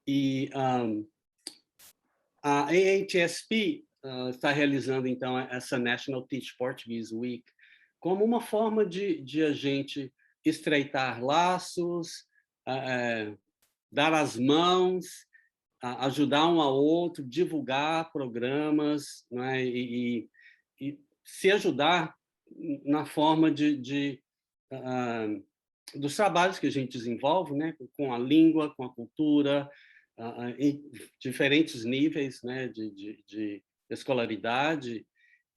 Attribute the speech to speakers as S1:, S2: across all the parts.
S1: E a AHSP está realizando, então, essa National Teach Portuguese Week como uma forma de a gente estreitar laços, dar as mãos, ajudar um ao outro, divulgar programas, né, e se ajudar na forma dos trabalhos que a gente desenvolve, né, com a língua, com a cultura, em diferentes níveis, né, de escolaridade.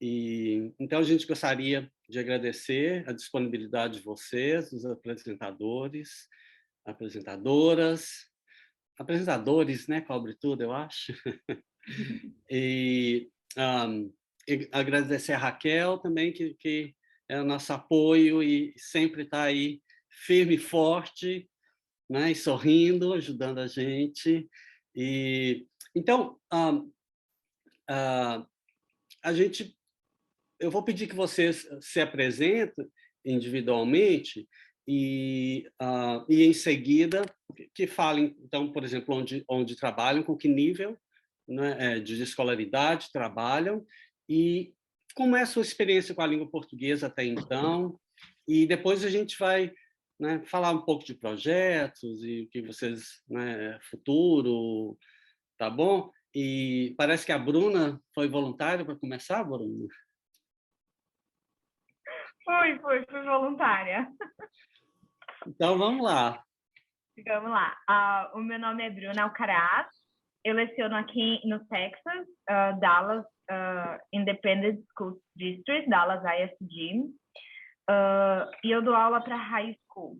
S1: E então a gente gostaria de agradecer a disponibilidade de vocês, dos apresentadores, apresentadoras, apresentadores, né, cobre tudo, eu acho. E agradecer a Raquel também, que é o nosso apoio e sempre está aí firme e forte, né, e sorrindo, ajudando a gente. E então eu vou pedir que vocês se apresentem individualmente e em seguida que falem, então, por exemplo, onde trabalham, com que nível, né, de escolaridade trabalham e como é a sua experiência com a língua portuguesa até então. E depois a gente vai, né, falar um pouco de projetos e o que vocês, né, futuro, tá bom? E parece que a Bruna foi voluntária para começar, Bruna?
S2: Fui voluntária.
S1: Então, vamos lá.
S2: Vamos lá. O meu nome é Bruna Alcaraz. Eu leciono aqui no Texas, Dallas Independent School District, Dallas ISD. E eu dou aula para high school.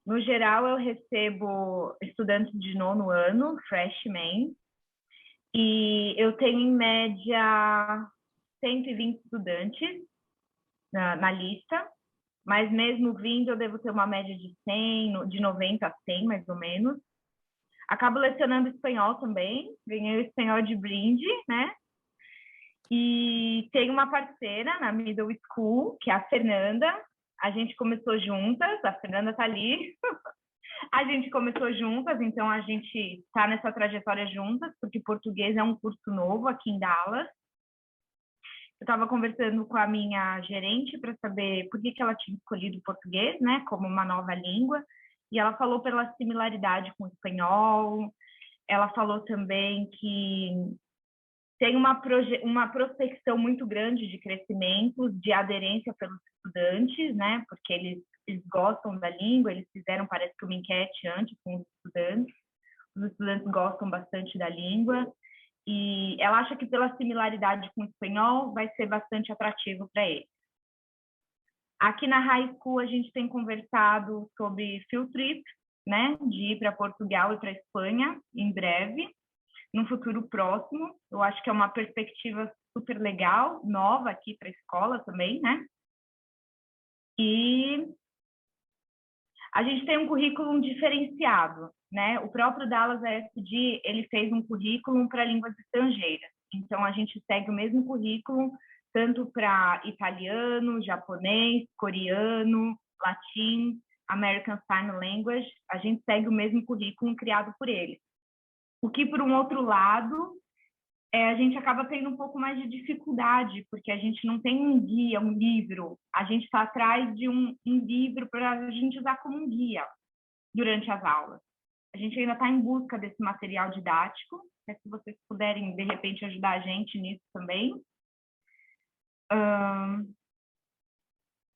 S2: No geral, eu recebo estudantes de 9º ano, freshmen, e eu tenho, em média, 120 estudantes na lista, mas mesmo vindo, eu devo ter uma média de 100, de 90 a 100, mais ou menos. Acabo lecionando espanhol também, ganhei o espanhol de brinde, né? E tenho uma parceira na middle school, que é a Fernanda. A gente começou juntas, a Fernanda está ali. A gente começou juntas, então a gente está nessa trajetória juntas, porque português é um curso novo aqui em Dallas. Eu estava conversando com a minha gerente para saber por que ela tinha escolhido o português, né, como uma nova língua, e ela falou pela similaridade com o espanhol. Ela falou também que tem uma prospecção muito grande de crescimento, de aderência pelos estudantes, né, porque eles gostam da língua, eles fizeram, parece que uma enquete antes com os estudantes gostam bastante da língua, e ela acha que pela similaridade com o espanhol vai ser bastante atrativo para eles. Aqui na High School a gente tem conversado sobre field trip, né, de ir para Portugal e para Espanha em breve, num futuro próximo. Eu acho que é uma perspectiva super legal, nova aqui para a escola também, né? E a gente tem um currículo diferenciado, né? O próprio Dallas ISD, ele fez um currículo para línguas estrangeiras. Então, a gente segue o mesmo currículo, tanto para italiano, japonês, coreano, latim, American Sign Language. A gente segue o mesmo currículo criado por eles. O que, por um outro lado, a gente acaba tendo um pouco mais de dificuldade, porque a gente não tem um guia, um livro. A gente está atrás de um livro para a gente usar como um guia durante as aulas. A gente ainda está em busca desse material didático, se vocês puderem, de repente, ajudar a gente nisso também.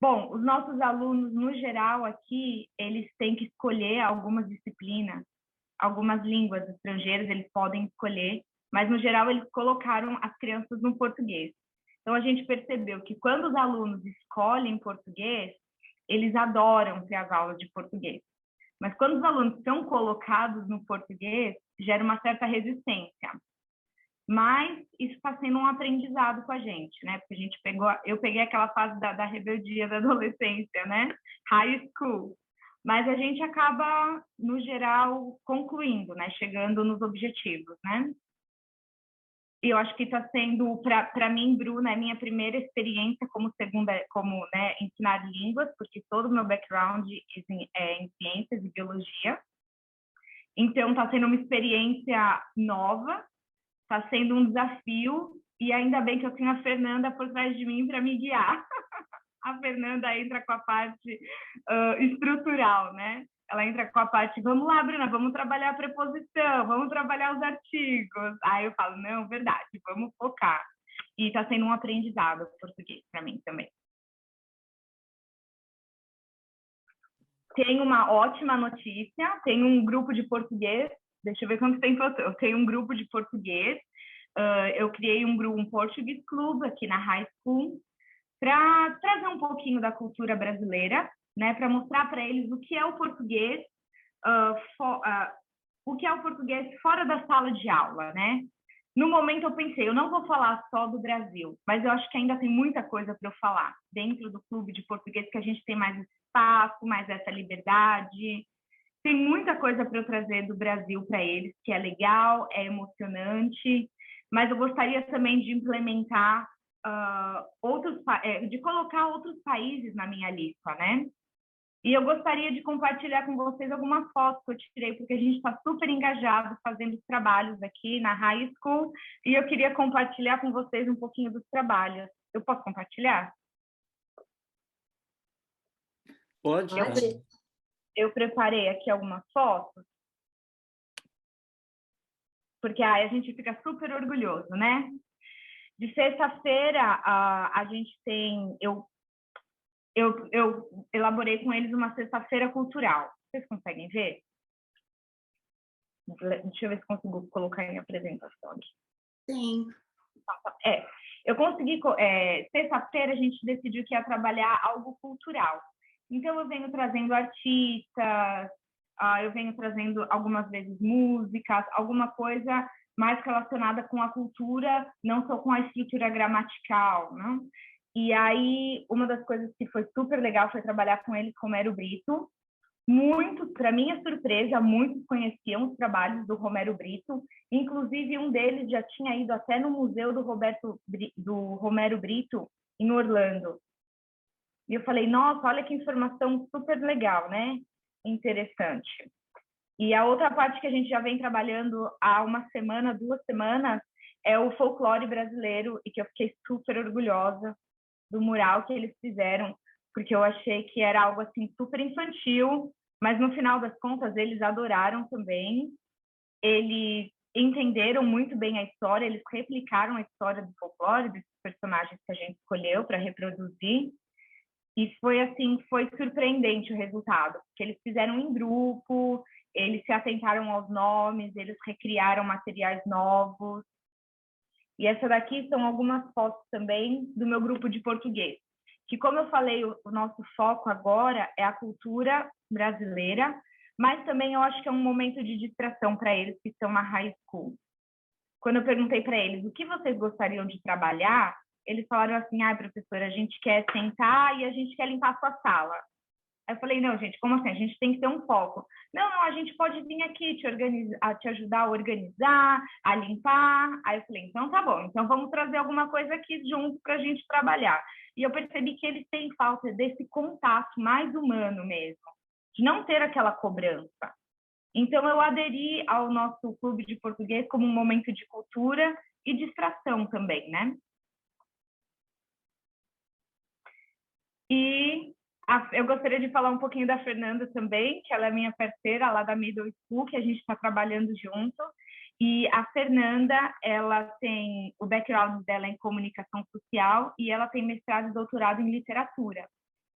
S2: Bom, os nossos alunos, no geral, aqui, eles têm que escolher algumas disciplinas, algumas línguas estrangeiras, eles podem escolher, mas, no geral, eles colocaram as crianças no português. Então, a gente percebeu que quando os alunos escolhem português, eles adoram ter as aulas de português. Mas quando os alunos são colocados no português, gera uma certa resistência. Mas isso está sendo um aprendizado com a gente, né? Porque eu peguei aquela fase da rebeldia da adolescência, né? High school. Mas a gente acaba, no geral, concluindo, né? Chegando nos objetivos, né? E eu acho que está sendo, para mim, Bruna, é minha primeira experiência como né, ensinar línguas, porque todo o meu background é em ciências e biologia. Então, está sendo uma experiência nova, está sendo um desafio, e ainda bem que eu tenho a Fernanda por trás de mim para me guiar. A Fernanda entra com a parte estrutural, né? Ela entra com a parte, vamos lá, Bruna, vamos trabalhar a preposição, vamos trabalhar os artigos. Aí eu falo, não, verdade, vamos focar. E está sendo um aprendizado português para mim também. Tem uma ótima notícia, tem um grupo de português, deixa eu ver quanto tempo eu tenho um grupo de português. Eu criei um Portuguese Club aqui na High School para trazer um pouquinho da cultura brasileira, né, para mostrar para eles o que é o português, o que é o português fora da sala de aula, né? No momento eu pensei, eu não vou falar só do Brasil, mas eu acho que ainda tem muita coisa para eu falar dentro do clube de português, que a gente tem mais espaço, mais essa liberdade. Tem muita coisa para eu trazer do Brasil para eles, que é legal, é emocionante, mas eu gostaria também de implementar de colocar outros países na minha lista, né? E eu gostaria de compartilhar com vocês algumas fotos que eu tirei, porque a gente está super engajado fazendo os trabalhos aqui na High School, e eu queria compartilhar com vocês um pouquinho dos trabalhos. Eu posso compartilhar?
S1: Pode.
S2: Eu preparei aqui algumas fotos, porque aí a gente fica super orgulhoso, né? De sexta-feira, a gente tem... Eu elaborei com eles uma sexta-feira cultural. Vocês conseguem ver? Deixa eu ver se consigo colocar em apresentação aqui.
S3: Sim.
S2: Eu consegui... sexta-feira a gente decidiu que ia trabalhar algo cultural. Então, eu venho trazendo artistas, eu venho trazendo algumas vezes músicas, alguma coisa mais relacionada com a cultura, não só com a estrutura gramatical, né? E aí, uma das coisas que foi super legal foi trabalhar com eles, Romero Brito. Muitos, para minha surpresa, muitos conheciam os trabalhos do Romero Brito. Inclusive, um deles já tinha ido até no museu do Romero Brito, em Orlando. E eu falei, nossa, olha que informação super legal, né? Interessante. E a outra parte que a gente já vem trabalhando há uma semana, 2 semanas, é o folclore brasileiro, e que eu fiquei super orgulhosa do mural que eles fizeram, porque eu achei que era algo assim super infantil, mas no final das contas eles adoraram também. Eles entenderam muito bem a história, eles replicaram a história do folclore, desses personagens que a gente escolheu para reproduzir. E foi assim, foi surpreendente o resultado, porque eles fizeram em grupo, eles se atentaram aos nomes, eles recriaram materiais novos. E essa daqui são algumas fotos também do meu grupo de português, que, como eu falei, o nosso foco agora é a cultura brasileira, mas também eu acho que é um momento de distração para eles que estão na high school. Quando eu perguntei para eles o que vocês gostariam de trabalhar, eles falaram assim, professora, a gente quer sentar e a gente quer limpar a sua sala. Aí eu falei, não, gente, como assim? A gente tem que ter um foco. Não, a gente pode vir aqui te ajudar a organizar, a limpar. Aí eu falei, então tá bom, então vamos trazer alguma coisa aqui junto para a gente trabalhar. E eu percebi que eles têm falta desse contato mais humano mesmo, de não ter aquela cobrança. Então eu aderi ao nosso clube de português como um momento de cultura e distração também, né? E eu gostaria de falar um pouquinho da Fernanda também, que ela é minha parceira lá da Middle School, que a gente está trabalhando junto. E a Fernanda, ela tem o background dela em comunicação social e ela tem mestrado e doutorado em literatura.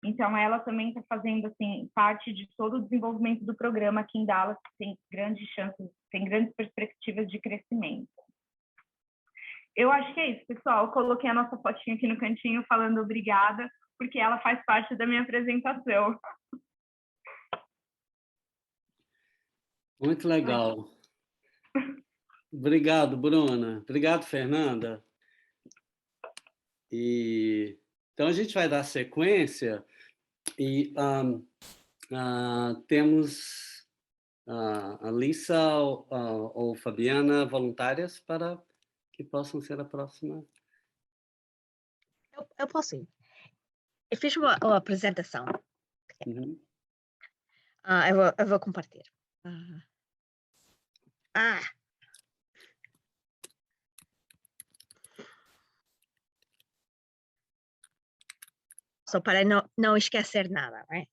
S2: Então, ela também está fazendo assim parte de todo o desenvolvimento do programa aqui em Dallas, que tem grandes chances, tem grandes perspectivas de crescimento. Eu acho que é isso, pessoal. Eu coloquei a nossa fotinha aqui no cantinho falando obrigada, porque ela faz parte da minha apresentação.
S1: Muito legal. Obrigado, Bruna. Obrigado, Fernanda. Então, a gente vai dar sequência e temos a Lisa ou Fabiana voluntárias para que possam ser a próxima.
S3: Eu posso ir. Eu fiz uma apresentação.
S1: Uhum.
S3: Eu vou compartilhar. Só para não esquecer nada, right?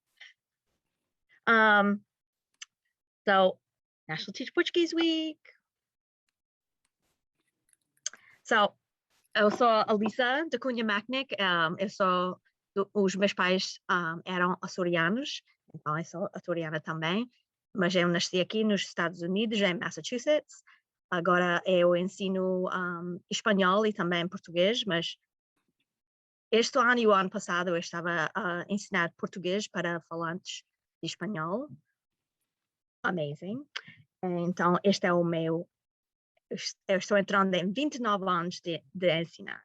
S3: So, National Teach Portuguese Week. So, eu sou a Lisa da Cunha Macnic. Os meus pais eram açorianos, então eu sou açoriana também, mas eu nasci aqui nos Estados Unidos, em Massachusetts. Agora eu ensino espanhol e também português, mas este ano e o ano passado eu estava a ensinar português para falantes de espanhol. Amazing. Então, este é o meu... Eu estou entrando em 29 anos de ensinar.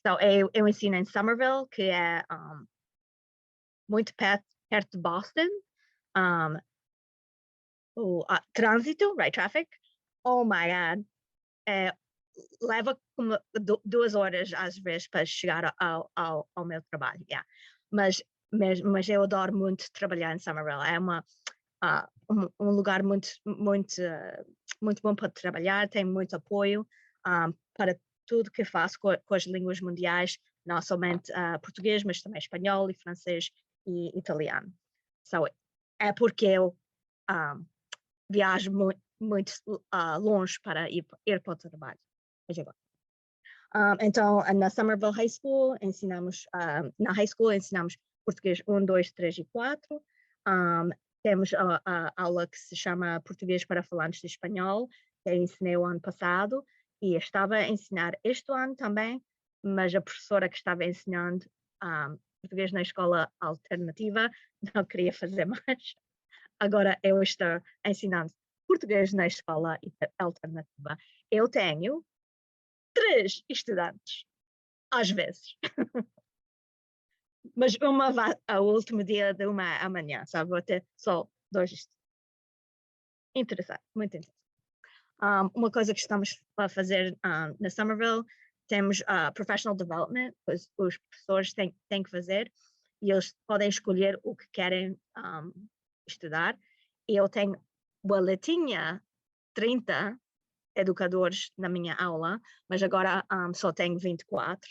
S3: Então, eu ensino em Somerville, que é muito perto de Boston. O trânsito, right, traffic. Oh my God. Leva como 2 horas às vezes para chegar ao meu trabalho. Yeah. Mas eu adoro muito trabalhar em Somerville. É um lugar muito bom para trabalhar, tem muito apoio para tudo que faço com as línguas mundiais, não somente português, mas também espanhol e francês e italiano. So, é porque eu viajo muito longe para ir para o trabalho. Então, na Somerville High School, na high school ensinamos português 1, 2, 3 e 4. Temos a aula que se chama Português para Falantes de Espanhol, que eu ensinei o ano passado, e estava a ensinar este ano também, mas a professora que estava ensinando português na escola alternativa não queria fazer mais. Agora eu estou ensinando português na escola alternativa. Eu tenho 3 estudantes, às vezes. Mas uma vai ao último dia de uma amanhã, sabe? Vou ter só 2 estudantes. Interessante, muito interessante. Uma coisa que estamos a fazer na Somerville, temos professional development, os professores têm que fazer, e eles podem escolher o que querem estudar. E eu tinha 30 educadores na minha aula, mas agora só tenho 24.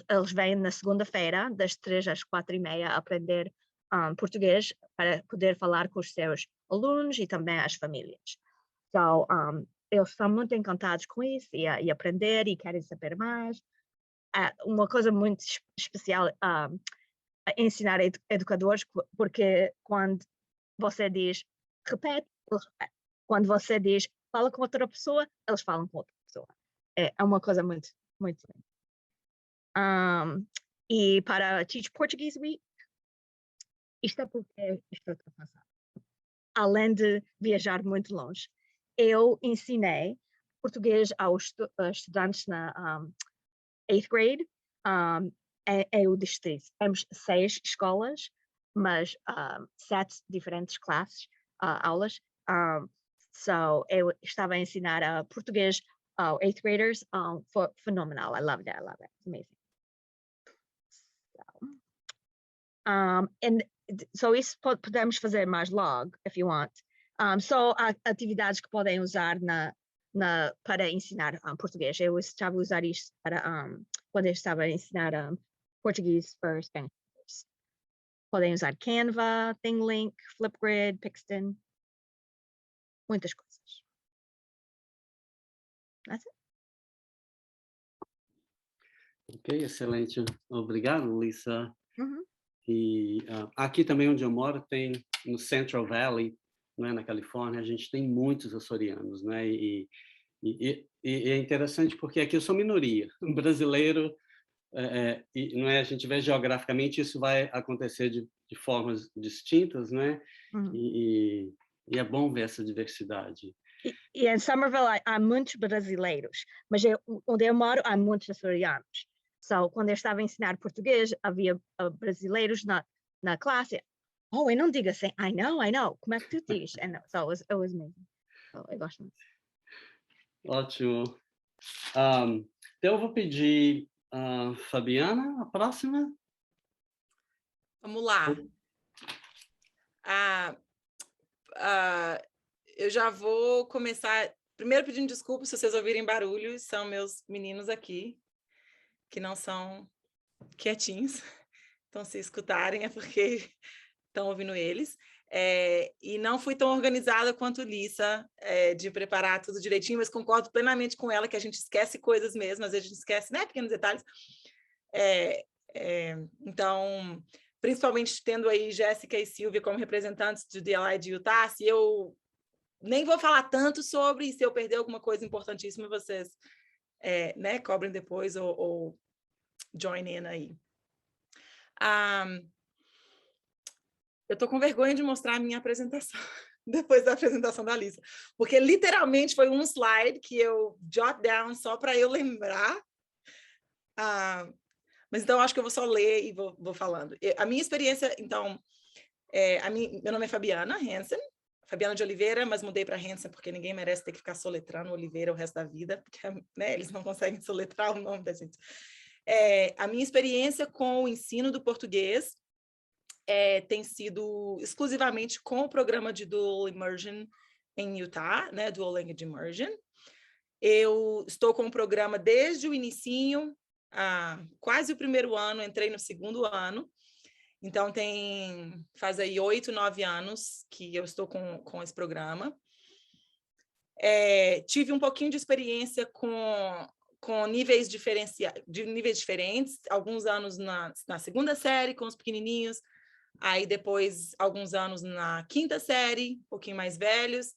S3: Eles vêm na segunda-feira, das 3 às 4:30, a aprender português para poder falar com os seus alunos e também as famílias. Então, eles estão muito encantados com isso e aprender e querem saber mais. Uma coisa muito especial ensinar educadores, porque quando você diz repete, eles repetem. Quando você diz fala com outra pessoa, eles falam com outra pessoa. É uma coisa muito, muito linda. E para Teach Portuguese Week, isto é porque estou cansada. Além de viajar muito longe, eu ensinei português aos estudantes na 8th grade em o distrito. Temos 6 escolas, mas 7 diferentes classes, aulas. So eu estava a ensinar português aos 8th graders. Phenomenal. I loved it. It's amazing. So isso podemos fazer mais logo, if you want. Só há atividades que podem usar para ensinar português. Eu estava a usar isto para quando eu estava a ensinar português for Spanish. Podem usar Canva, ThingLink, Flipgrid, Pixton, muitas coisas. That's it.
S1: Ok, excelente. Obrigado, Lisa.
S3: Uhum.
S1: E aqui também onde eu moro tem no Central Valley, né, na Califórnia, a gente tem muitos açorianos, né? E é interessante porque aqui eu sou minoria, um brasileiro, não é? A gente vê geograficamente isso vai acontecer de formas distintas, né?
S3: Uhum.
S1: E é bom ver essa diversidade.
S3: E em Somerville há muitos brasileiros, mas onde eu moro há muitos açorianos. So, quando eu estava a ensinar português, havia brasileiros na classe. Oh, eu não digo assim, I know, como é que tu dizes? So it was amazing. So, eu gosto muito.
S1: Ótimo. Então, eu vou pedir a Fabiana, a próxima.
S4: Vamos lá. Eu já vou começar, primeiro pedindo desculpas se vocês ouvirem barulhos, são meus meninos aqui, que não são quietinhos, então se escutarem é porque estão ouvindo eles. E não fui tão organizada quanto Lisa, de preparar tudo direitinho, mas concordo plenamente com ela que a gente esquece coisas mesmo, às vezes a gente esquece, né, pequenos detalhes. Então, principalmente tendo aí Jéssica e Silvia como representantes do DLI de Utah, se eu nem vou falar tanto sobre, se eu perder alguma coisa importantíssima, vocês né, cobrem depois ou join in aí. Eu estou com vergonha de mostrar a minha apresentação, depois da apresentação da Lisa, porque literalmente foi um slide que eu jot down só para eu lembrar. Mas então, acho que eu vou só ler e vou falando. A minha experiência, então, meu nome é Fabiana Hansen, Fabiana de Oliveira, mas mudei para Hansen porque ninguém merece ter que ficar soletrando Oliveira o resto da vida, porque né, eles não conseguem soletrar o nome da gente. A minha experiência com o ensino do português tem sido exclusivamente com o programa de Dual Immersion em Utah, né, Dual Language Immersion. Eu estou com o programa desde o inicinho, quase o primeiro ano, entrei no segundo ano. Então, faz aí 8, 9 anos que eu estou com esse programa. Tive um pouquinho de experiência com níveis diferentes, alguns anos na segunda série, com os pequenininhos, aí depois alguns anos na quinta série, um pouquinho mais velhos,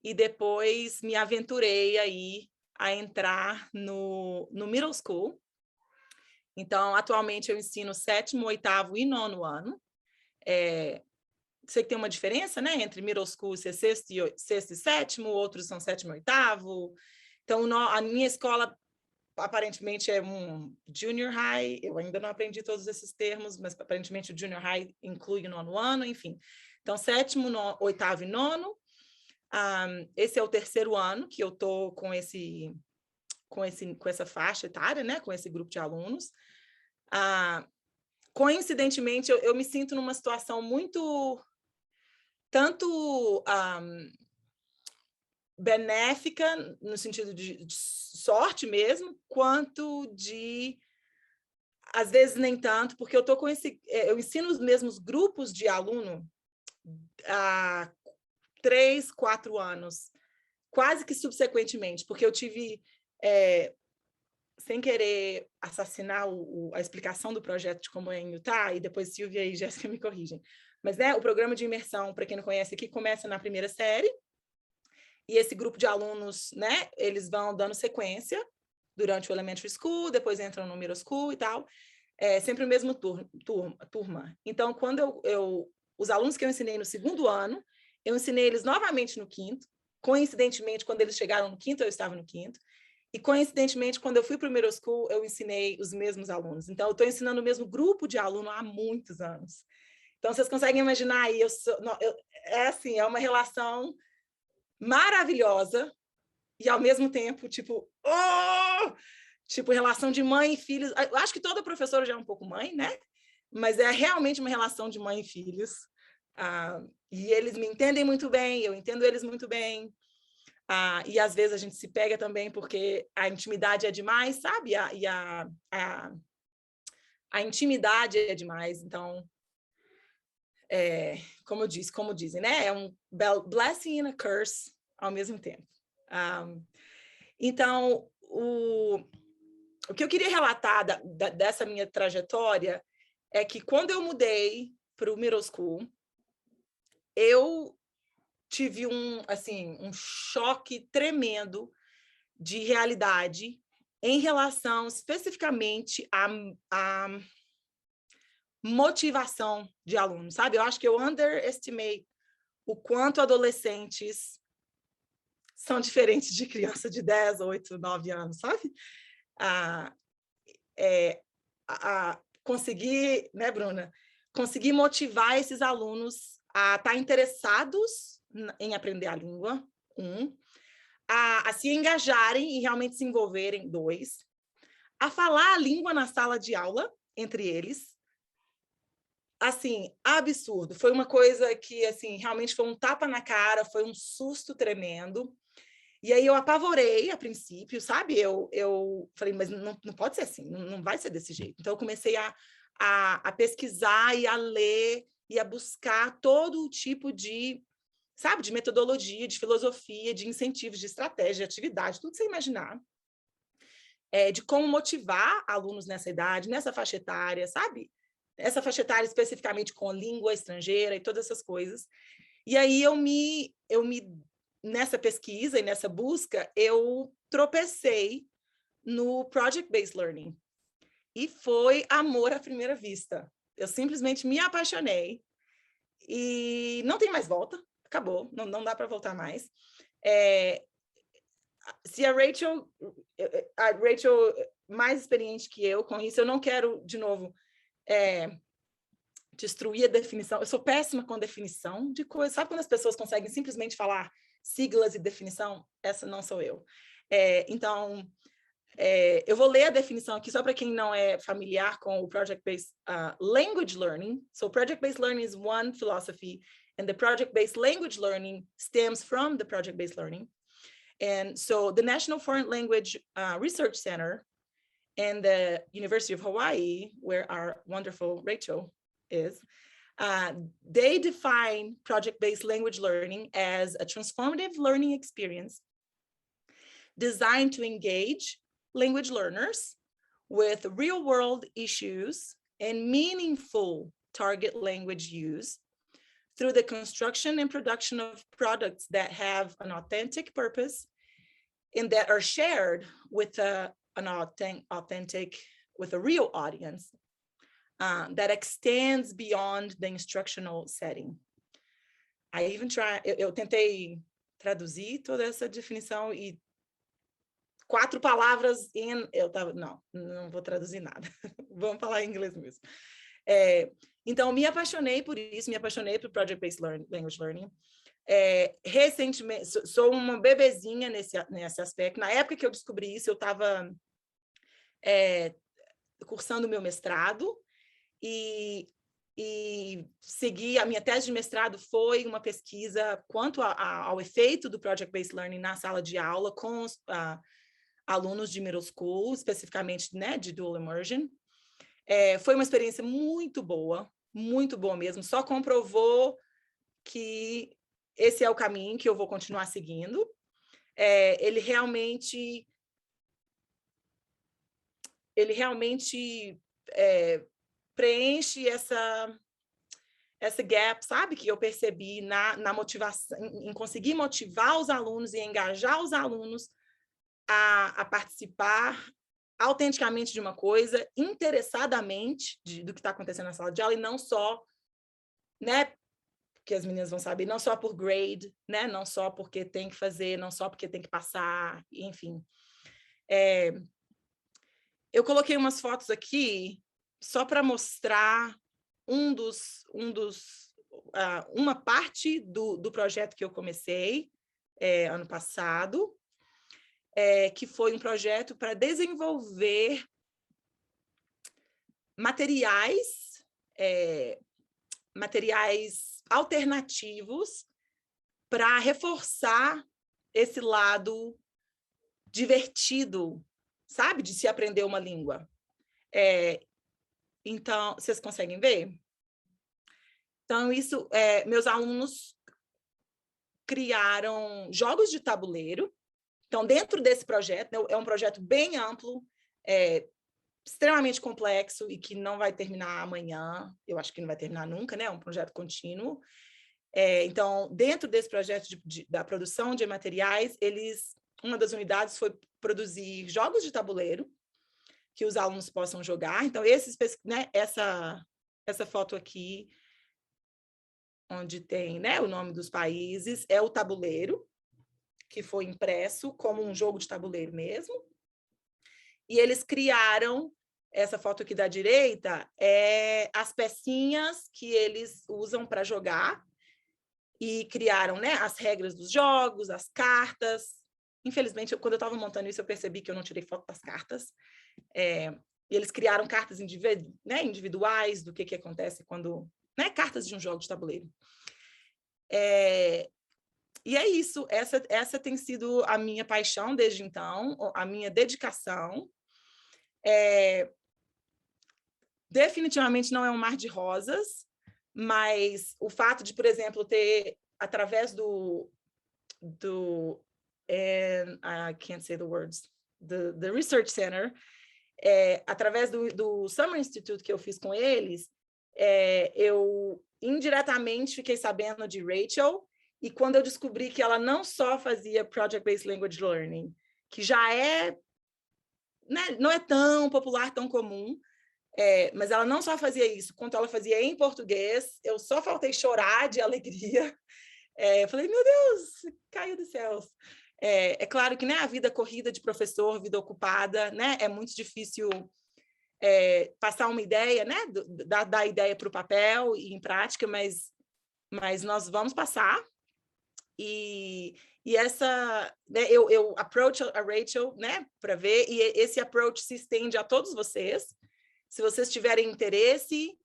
S4: e depois me aventurei aí a entrar no middle school. Então, atualmente eu ensino 7º, 8º e 9º ano. Sei que tem uma diferença, né, entre middle school ser 6º e 7º, outros são 7º e 8º. Então, a minha escola aparentemente é um junior high, eu ainda não aprendi todos esses termos, mas aparentemente o junior high inclui o 9º ano, enfim. Então, 7º, 8º e 9º. Esse é o 3º ano que eu estou com essa faixa etária, né, com esse grupo de alunos. Coincidentemente, eu me sinto numa situação muito, tanto benéfica, no sentido de sorte mesmo, quanto de, às vezes, nem tanto, porque eu ensino os mesmos grupos de aluno há 3, 4 anos, quase que subsequentemente, porque eu tive, sem querer assassinar a explicação do projeto de como é em Utah, e depois Silvia e Jéssica me corrigem, mas né, o programa de imersão, para quem não conhece aqui, começa na primeira série, e esse grupo de alunos, né, eles vão dando sequência durante o elementary school, depois entram no middle school e tal, sempre o mesmo turma. Então, quando os alunos que eu ensinei no segundo ano, eu ensinei eles novamente no 5º, coincidentemente, quando eles chegaram no 5º, eu estava no 5º, e coincidentemente, quando eu fui para o middle school, eu ensinei os mesmos alunos. Então, eu estou ensinando o mesmo grupo de aluno há muitos anos. Então, vocês conseguem imaginar aí, é uma relação maravilhosa e, ao mesmo tempo, tipo, relação de mãe e filhos. Eu acho que toda professora já é um pouco mãe, né? Mas é realmente uma relação de mãe e filhos. E eles me entendem muito bem, eu entendo eles muito bem. E às vezes a gente se pega também porque a intimidade é demais, sabe? A intimidade é demais. Então, como dizem, né? É um blessing and a curse ao mesmo tempo. Então, o que eu queria relatar dessa minha trajetória é que quando eu mudei para o middle school, eu tive um choque tremendo de realidade em relação especificamente à motivação de alunos, sabe? Eu acho que eu underestimate o quanto adolescentes são diferentes de criança de 10, 8, 9 anos, sabe? Conseguir, né, Bruna? Conseguir motivar esses alunos a estar interessados em aprender a língua, a se engajarem e realmente se envolverem, 2, a falar a língua na sala de aula, entre eles. Assim, absurdo. Foi uma coisa que, assim, realmente foi um tapa na cara, foi um susto tremendo. E aí eu apavorei a princípio, sabe? Eu falei, mas não pode ser assim, não vai ser desse jeito. Então eu comecei a pesquisar e a ler e a buscar todo o tipo de, sabe, de metodologia, de filosofia, de incentivos, de estratégia, de atividade, tudo que você imaginar. De como motivar alunos nessa idade, nessa faixa etária, sabe? Essa faixa etária especificamente com língua estrangeira e todas essas coisas. E aí nessa pesquisa e nessa busca, eu tropecei no Project-Based Learning. E foi amor à primeira vista. Eu simplesmente me apaixonei. E não tem mais volta. Acabou. Não dá para voltar mais. Se a Rachel mais experiente que eu com isso, eu não quero, de novo, destruir a definição. Eu sou péssima com definição de coisas. Sabe quando as pessoas conseguem simplesmente falar siglas e definição? Essa não sou eu. Então, eu vou ler a definição aqui só para quem não é familiar com o Project-Based Language Learning. So, Project-Based Learning is one philosophy, and the Project-Based Language Learning stems from the Project-Based Learning. And so, the National Foreign Language Research Center and the University of Hawaii, where our wonderful Rachel is, they define project-based language learning as a transformative learning experience designed to engage language learners with real-world issues and meaningful target language use through the construction and production of products that have an authentic purpose and that are shared with a real audience. That extends beyond the instructional setting. Eu tentei traduzir toda essa definição e 4 palavras não vou traduzir nada. Vamos falar em inglês mesmo. Então, me apaixonei por isso, me apaixonei por Project-Based Language Learning. Recentemente, sou uma bebezinha nesse aspecto. Na época que eu descobri isso, eu estava cursando o meu mestrado, e segui, a minha tese de mestrado foi uma pesquisa quanto ao efeito do Project-Based Learning na sala de aula com os alunos de middle school, especificamente, né, de dual immersion. Foi uma experiência muito boa mesmo, só comprovou que esse é o caminho que eu vou continuar seguindo. Ele realmente preenche essa gap, sabe, que eu percebi na motivação, em conseguir motivar os alunos e engajar os alunos a participar autenticamente de uma coisa, interessadamente do que está acontecendo na sala de aula, e não só, né, que as meninas vão saber, não só por grade, né, não só porque tem que fazer, não só porque tem que passar, enfim. Eu coloquei umas fotos aqui só para mostrar uma parte do projeto que eu comecei ano passado, que foi um projeto para desenvolver materiais alternativos para reforçar esse lado divertido, sabe, de se aprender uma língua. Então, vocês conseguem ver? Então, isso, meus alunos criaram jogos de tabuleiro. Então, dentro desse projeto, é um projeto bem amplo, extremamente complexo e que não vai terminar amanhã, eu acho que não vai terminar nunca, né? É um projeto contínuo. Então, dentro desse projeto da produção de materiais, uma das unidades foi produzir jogos de tabuleiro que os alunos possam jogar. Então, né, essa foto aqui, onde tem, né, o nome dos países, é o tabuleiro, que foi impresso como um jogo de tabuleiro mesmo. E eles criaram, essa foto aqui da direita, as pecinhas que eles usam para jogar, e criaram, né, as regras dos jogos, as cartas, infelizmente, quando eu estava montando isso, eu percebi que eu não tirei foto das cartas. E eles criaram cartas individuais do que acontece quando... Né, cartas de um jogo de tabuleiro. E é isso, essa tem sido a minha paixão desde então, a minha dedicação. Definitivamente não é um mar de rosas, mas o fato de, por exemplo, ter, através I can't say the words, the Research Center, através do Summer Institute que eu fiz com eles, eu indiretamente fiquei sabendo de Rachel, e quando eu descobri que ela não só fazia Project-Based Language Learning, que já né, não é tão popular, tão comum, mas ela não só fazia isso, quanto ela fazia em português, eu só faltei chorar de alegria. Eu falei, meu Deus, caiu dos céus. É claro que, né, a vida corrida de professor, vida ocupada, né, é muito difícil passar uma ideia, né, dar ideia para o papel e em prática, mas nós vamos passar. E essa, né, eu approach a Rachel, né, para ver, e esse approach se estende a todos vocês. Se vocês tiverem interesse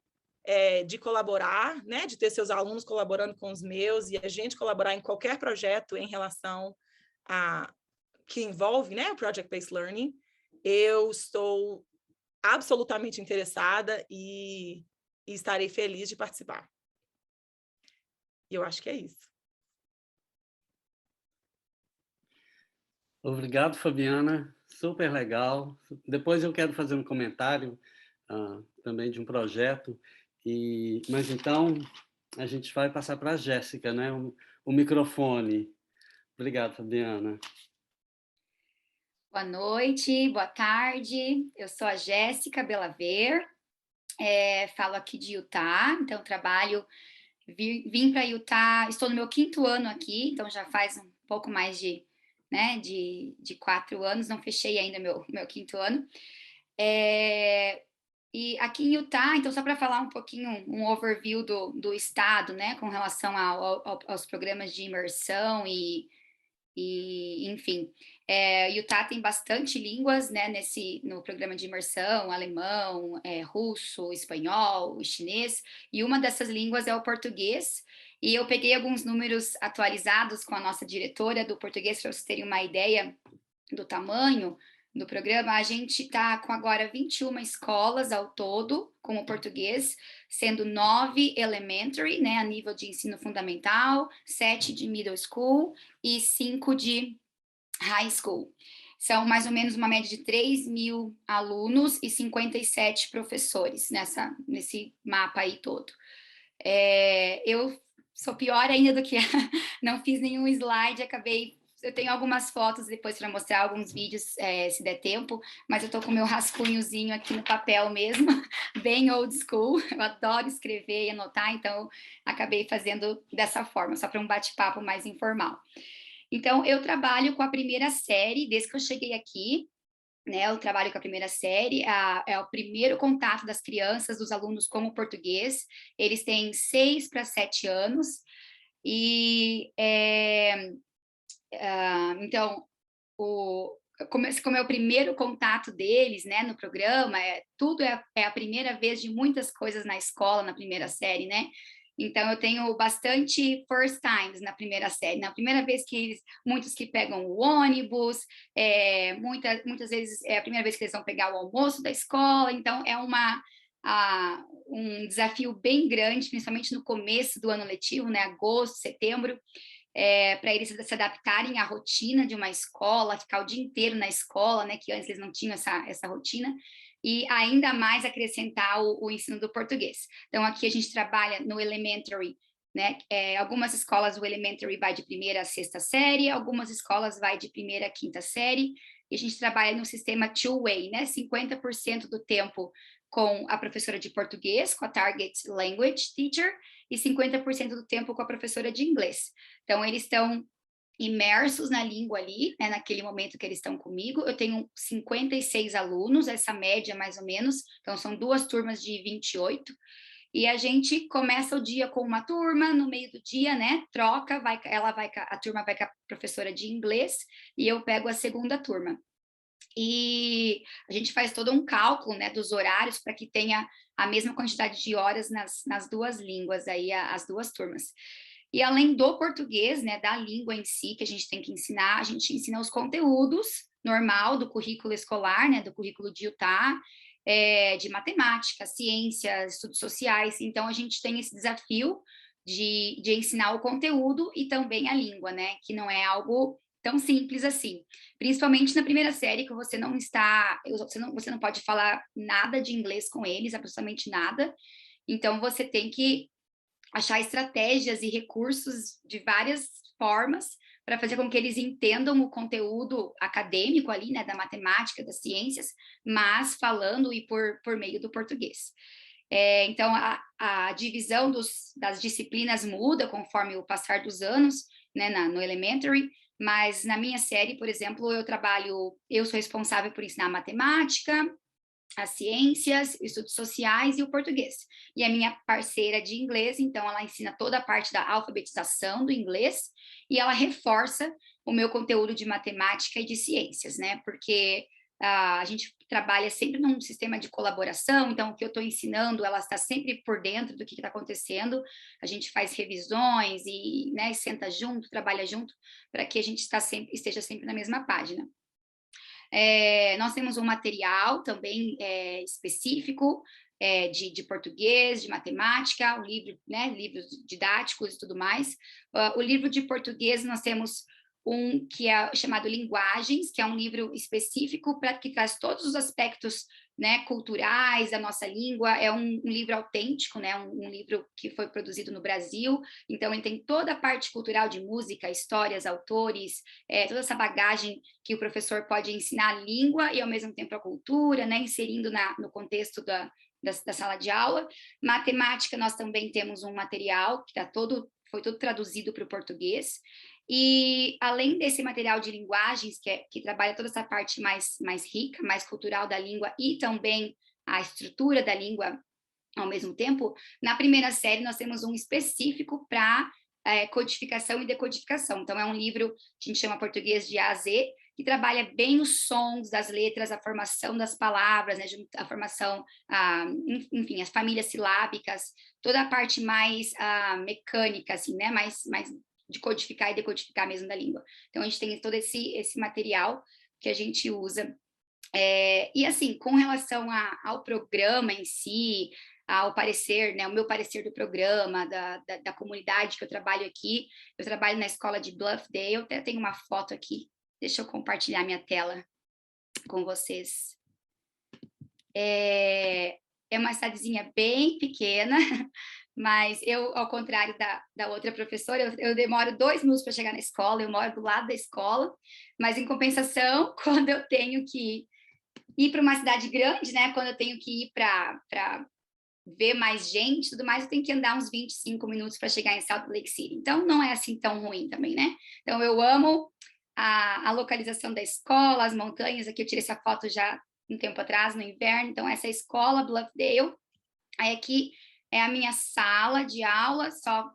S4: de colaborar, né, de ter seus alunos colaborando com os meus e a gente colaborar em qualquer projeto em relação a que envolve, né, o Project-Based Learning, eu estou absolutamente interessada e estarei feliz de participar. E eu acho que é isso.
S1: Obrigado, Fabiana. Super legal. Depois eu quero fazer um comentário também de um projeto. Mas então a gente vai passar para a Jéssica, né? O microfone. Obrigado, Fabiana.
S5: Boa noite, boa tarde. Eu sou a Jéssica Belaver, falo aqui de Utah, então vim para Utah, estou no meu 5º ano aqui, então já faz um pouco mais de 4 anos, não fechei ainda meu 5º ano. E aqui em Utah, então só para falar um pouquinho, um overview do estado, né, com relação aos programas de imersão e enfim, Utah tem bastante línguas, né, no programa de imersão, alemão, russo, espanhol, chinês, e uma dessas línguas é o português, e eu peguei alguns números atualizados com a nossa diretora do português, para vocês terem uma ideia do tamanho do programa. A gente está com agora 21 escolas ao todo com o português, sendo 9 elementary, né, a nível de ensino fundamental, 7 de middle school e 5 de high school. São mais ou menos uma média de 3.000 alunos e 57 professores nesse mapa aí todo. Eu sou pior ainda do que não fiz nenhum slide, eu tenho algumas fotos depois para mostrar, alguns vídeos, se der tempo, mas eu tô com meu rascunhozinho aqui no papel mesmo, bem old school. Eu adoro escrever e anotar, então acabei fazendo dessa forma, só para um bate-papo mais informal. Então, eu trabalho com a primeira série, desde que eu cheguei aqui, né? Eu trabalho com a primeira série, é o primeiro contato das crianças, dos alunos com o português. Eles têm 6 para 7 anos, e então, como é o primeiro contato deles, né, no programa, tudo é a primeira vez de muitas coisas na escola, na primeira série, né? Então, eu tenho bastante first times na primeira série. Na primeira vez muitos que pegam o ônibus, muitas vezes é a primeira vez que eles vão pegar o almoço da escola. Então, é um desafio bem grande, principalmente no começo do ano letivo, né, agosto, setembro, para eles se adaptarem à rotina de uma escola, ficar o dia inteiro na escola, né, que antes eles não tinham essa rotina, e ainda mais acrescentar o ensino do português. Então, aqui a gente trabalha no elementary, né, algumas escolas o elementary vai de 1ª a 6ª série, algumas escolas vai de 1ª a 5ª série, e a gente trabalha no sistema two-way, né, 50% do tempo com a professora de português, com a Target Language Teacher, e 50% do tempo com a professora de inglês. Então, eles estão imersos na língua ali, né, naquele momento que eles estão comigo. Eu tenho 56 alunos, essa média mais ou menos, então são 2 turmas de 28, E a gente começa o dia com uma turma, no meio do dia, né, troca, a turma vai com a professora de inglês e eu pego a segunda turma. E a gente faz todo um cálculo, né, dos horários para que tenha a mesma quantidade de horas nas duas línguas, aí as duas turmas. E além do português, né, da língua em si, que a gente tem que ensinar, a gente ensina os conteúdos normal do currículo escolar, né, do currículo de Utah, de matemática, ciências, estudos sociais. Então, a gente tem esse desafio de ensinar o conteúdo e também a língua, né, que não é algo tão simples assim. Principalmente na primeira série, que você não pode falar nada de inglês com eles, absolutamente nada. Então, você tem que achar estratégias e recursos de várias formas para fazer com que eles entendam o conteúdo acadêmico ali, né, da matemática, das ciências, mas falando e por meio do português. Então, a divisão das disciplinas muda conforme o passar dos anos, né, no elementary, mas na minha série, por exemplo, eu sou responsável por ensinar matemática, as ciências, estudos sociais e o português. E a minha parceira de inglês, então, ela ensina toda a parte da alfabetização do inglês e ela reforça o meu conteúdo de matemática e de ciências, né? Porque a gente trabalha sempre num sistema de colaboração, então o que eu estou ensinando, ela está sempre por dentro do que está acontecendo, a gente faz revisões e, né, senta junto, trabalha junto, para que a gente esteja sempre na mesma página. Nós temos um material também específico de português, de matemática, um livro, né, livros didáticos e tudo mais. O livro de português nós temos um que é chamado Linguagens, que é um livro específico que traz todos os aspectos, né, culturais da nossa língua. É um livro autêntico, né, um livro que foi produzido no Brasil, então ele tem toda a parte cultural de música, histórias, autores, toda essa bagagem que o professor pode ensinar a língua e ao mesmo tempo a cultura, né, inserindo no contexto da sala de aula. Matemática, nós também temos um material que foi todo traduzido para o português. E além desse material de linguagens, que trabalha toda essa parte mais rica, mais cultural da língua e também a estrutura da língua ao mesmo tempo, na primeira série nós temos um específico para codificação e decodificação. Então é um livro que a gente chama português de A a Z, que trabalha bem os sons das letras, a formação das palavras, né, a formação, enfim, as famílias silábicas, toda a parte mais mecânica, assim, né, mais de codificar e decodificar mesmo da língua. Então, a gente tem todo esse material que a gente usa. E, assim, com relação ao programa em si, ao parecer, né, o meu parecer do programa, da comunidade que eu trabalho aqui, eu trabalho na escola de Bluffdale, eu até tenho uma foto aqui, deixa eu compartilhar minha tela com vocês. É uma cidadezinha bem pequena, mas eu, ao contrário da outra professora, eu demoro 2 minutos para chegar na escola, eu moro do lado da escola, mas em compensação, quando eu tenho que ir para uma cidade grande, né, quando eu tenho que ir para ver mais gente e tudo mais, eu tenho que andar uns 25 minutos para chegar em Salt Lake City. Então, não é assim tão ruim também, né? Então, eu amo a localização da escola, as montanhas. Aqui eu tirei essa foto já um tempo atrás, no inverno. Então, essa é a escola Bluffdale. Aí aqui é a minha sala de aula, só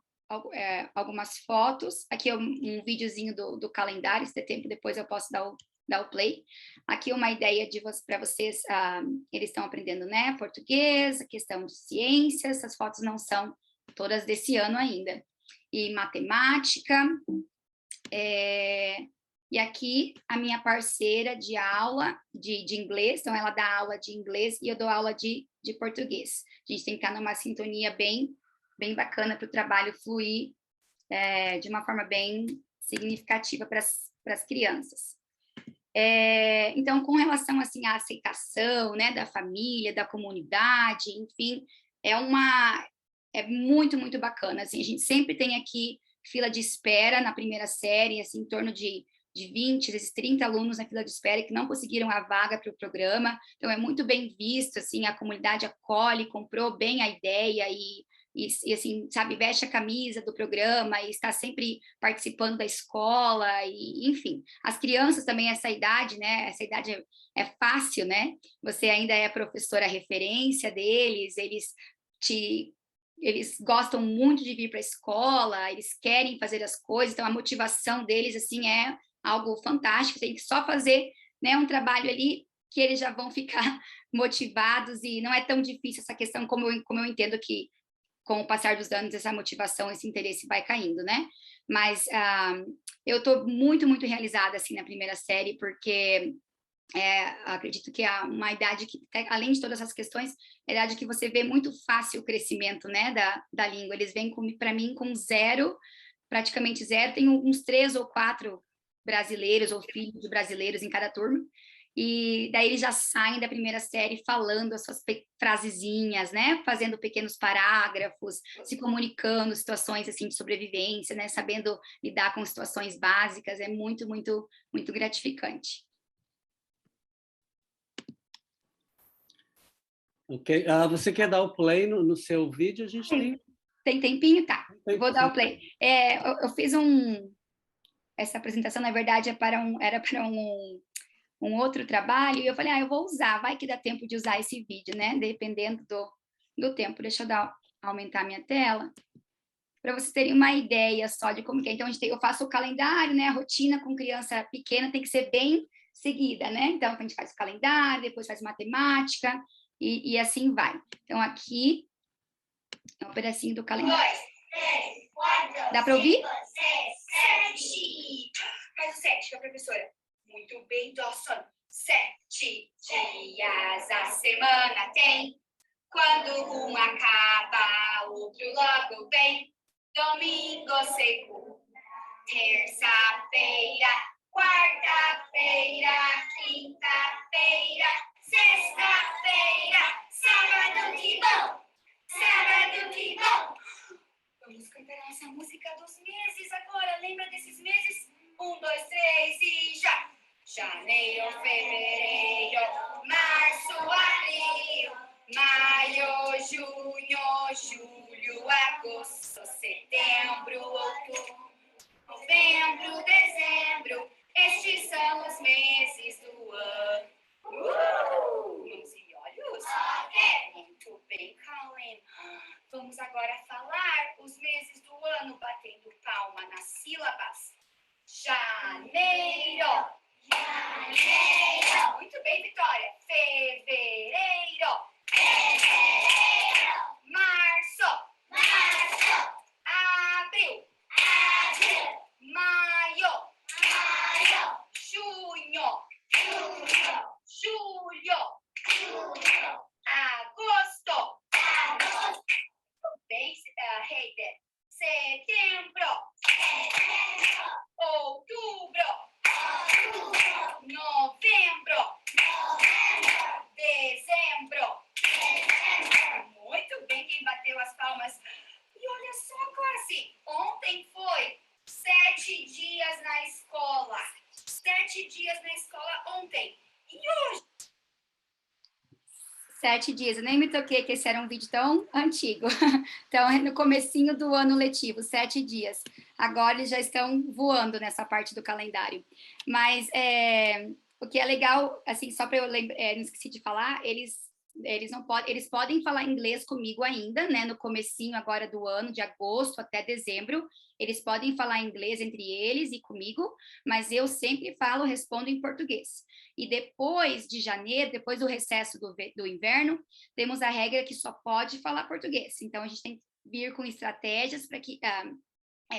S5: algumas fotos. Aqui é um videozinho do calendário, se der tempo, depois eu posso dar o play. Aqui uma ideia para vocês, eles estão aprendendo, né, português, a questão de ciências, essas fotos não são todas desse ano ainda. E matemática. E aqui a minha parceira de aula de inglês, então ela dá aula de inglês e eu dou aula de português. A gente tem que estar numa sintonia bem bacana para o trabalho fluir de uma forma bem significativa para as crianças. Então, com relação assim, à aceitação, né, da família, da comunidade, enfim, é muito, muito bacana. Assim, a gente sempre tem aqui fila de espera na primeira série, assim, em torno de 20, às vezes 30 alunos na fila de espera que não conseguiram a vaga para o programa. Então, é muito bem visto, assim, a comunidade acolhe, comprou bem a ideia e assim, sabe, veste a camisa do programa e está sempre participando da escola, e enfim. As crianças também, essa idade, né, essa idade é fácil, né? Você ainda é a professora referência deles, eles te eles gostam muito de vir para a escola, eles querem fazer as coisas, então a motivação deles, assim, é algo fantástico, tem que só fazer, né, um trabalho ali que eles já vão ficar motivados, e não é tão difícil essa questão como eu entendo que com o passar dos anos essa motivação, esse interesse vai caindo, né? Mas eu estou muito, muito realizada, assim, na primeira série, porque acredito que é uma idade que, além de todas essas questões, é a idade que você vê muito fácil o crescimento, né, da língua. Eles vêm, para mim, com zero, praticamente zero. Tem uns 3 ou 4 brasileiros ou filhos de brasileiros em cada turma. E daí eles já saem da primeira série falando as suas frasezinhas, né? Fazendo pequenos parágrafos, se comunicando, situações assim de sobrevivência, né? Sabendo lidar com situações básicas. É muito, muito, muito gratificante.
S1: Ok. Você quer dar o play no seu vídeo? A gente tem...
S5: Tem tempinho? Tá. Vou dar o play. Eu fiz essa apresentação, na verdade, era para um outro trabalho, e eu falei, eu vou usar, vai que dá tempo de usar esse vídeo, né? Dependendo do tempo. Deixa eu aumentar minha tela, para vocês terem uma ideia só de como que é. Então, eu faço o calendário, né? A rotina com criança pequena tem que ser bem seguida, né? Então, a gente faz o calendário, depois faz matemática, e assim vai. Então, aqui é um pedacinho do calendário. 2, 3, 4, dá para ouvir? 5, 6, 7. Faz o 7 com a professora. Muito bem, Dawson. 7 dias a semana tem. Quando um acaba, outro logo vem. Domingo, segunda, terça-feira, quarta-feira, quinta-feira, sexta-feira, sábado, que bom! Sábado, que bom! Vamos cantar essa música dos meses agora. Lembra desses meses? 1, 2, 3 e já! Janeiro, fevereiro, março, abril, maio, junho, julho, agosto, setembro, outubro, novembro, dezembro. Estes são os meses do ano. Mãos e olhos? Muito bem, Colin. Vamos agora falar os meses do ano, batendo palma nas sílabas. Janeiro. Janeiro. Muito bem, Vitória. Fevereiro. Fevereiro. Março. Março. Abril. Abril. Maio. Maio. Junho. Junho. Julho. Julho. Agosto. Agosto. Bem, Heider. Setembro. Setembro. Outubro. Outubro. Novembro. Novembro. Dezembro. Dezembro. Muito bem, quem bateu as palmas. E olha só, classe, ontem foi 7 dias na escola. 7 dias na escola ontem. E hoje? 7 dias, eu nem me toquei que esse era um vídeo tão antigo. Então, no comecinho do ano letivo, 7 dias. Agora eles já estão voando nessa parte do calendário. Mas o que é legal, assim, só para eu lembrar, não esqueci de falar, eles podem falar inglês comigo ainda, né? No comecinho agora do ano, de agosto até dezembro, eles podem falar inglês entre eles e comigo, mas eu sempre respondo em português. E depois de janeiro, depois do recesso do inverno, temos a regra que só pode falar português. Então, a gente tem que vir com estratégias para que...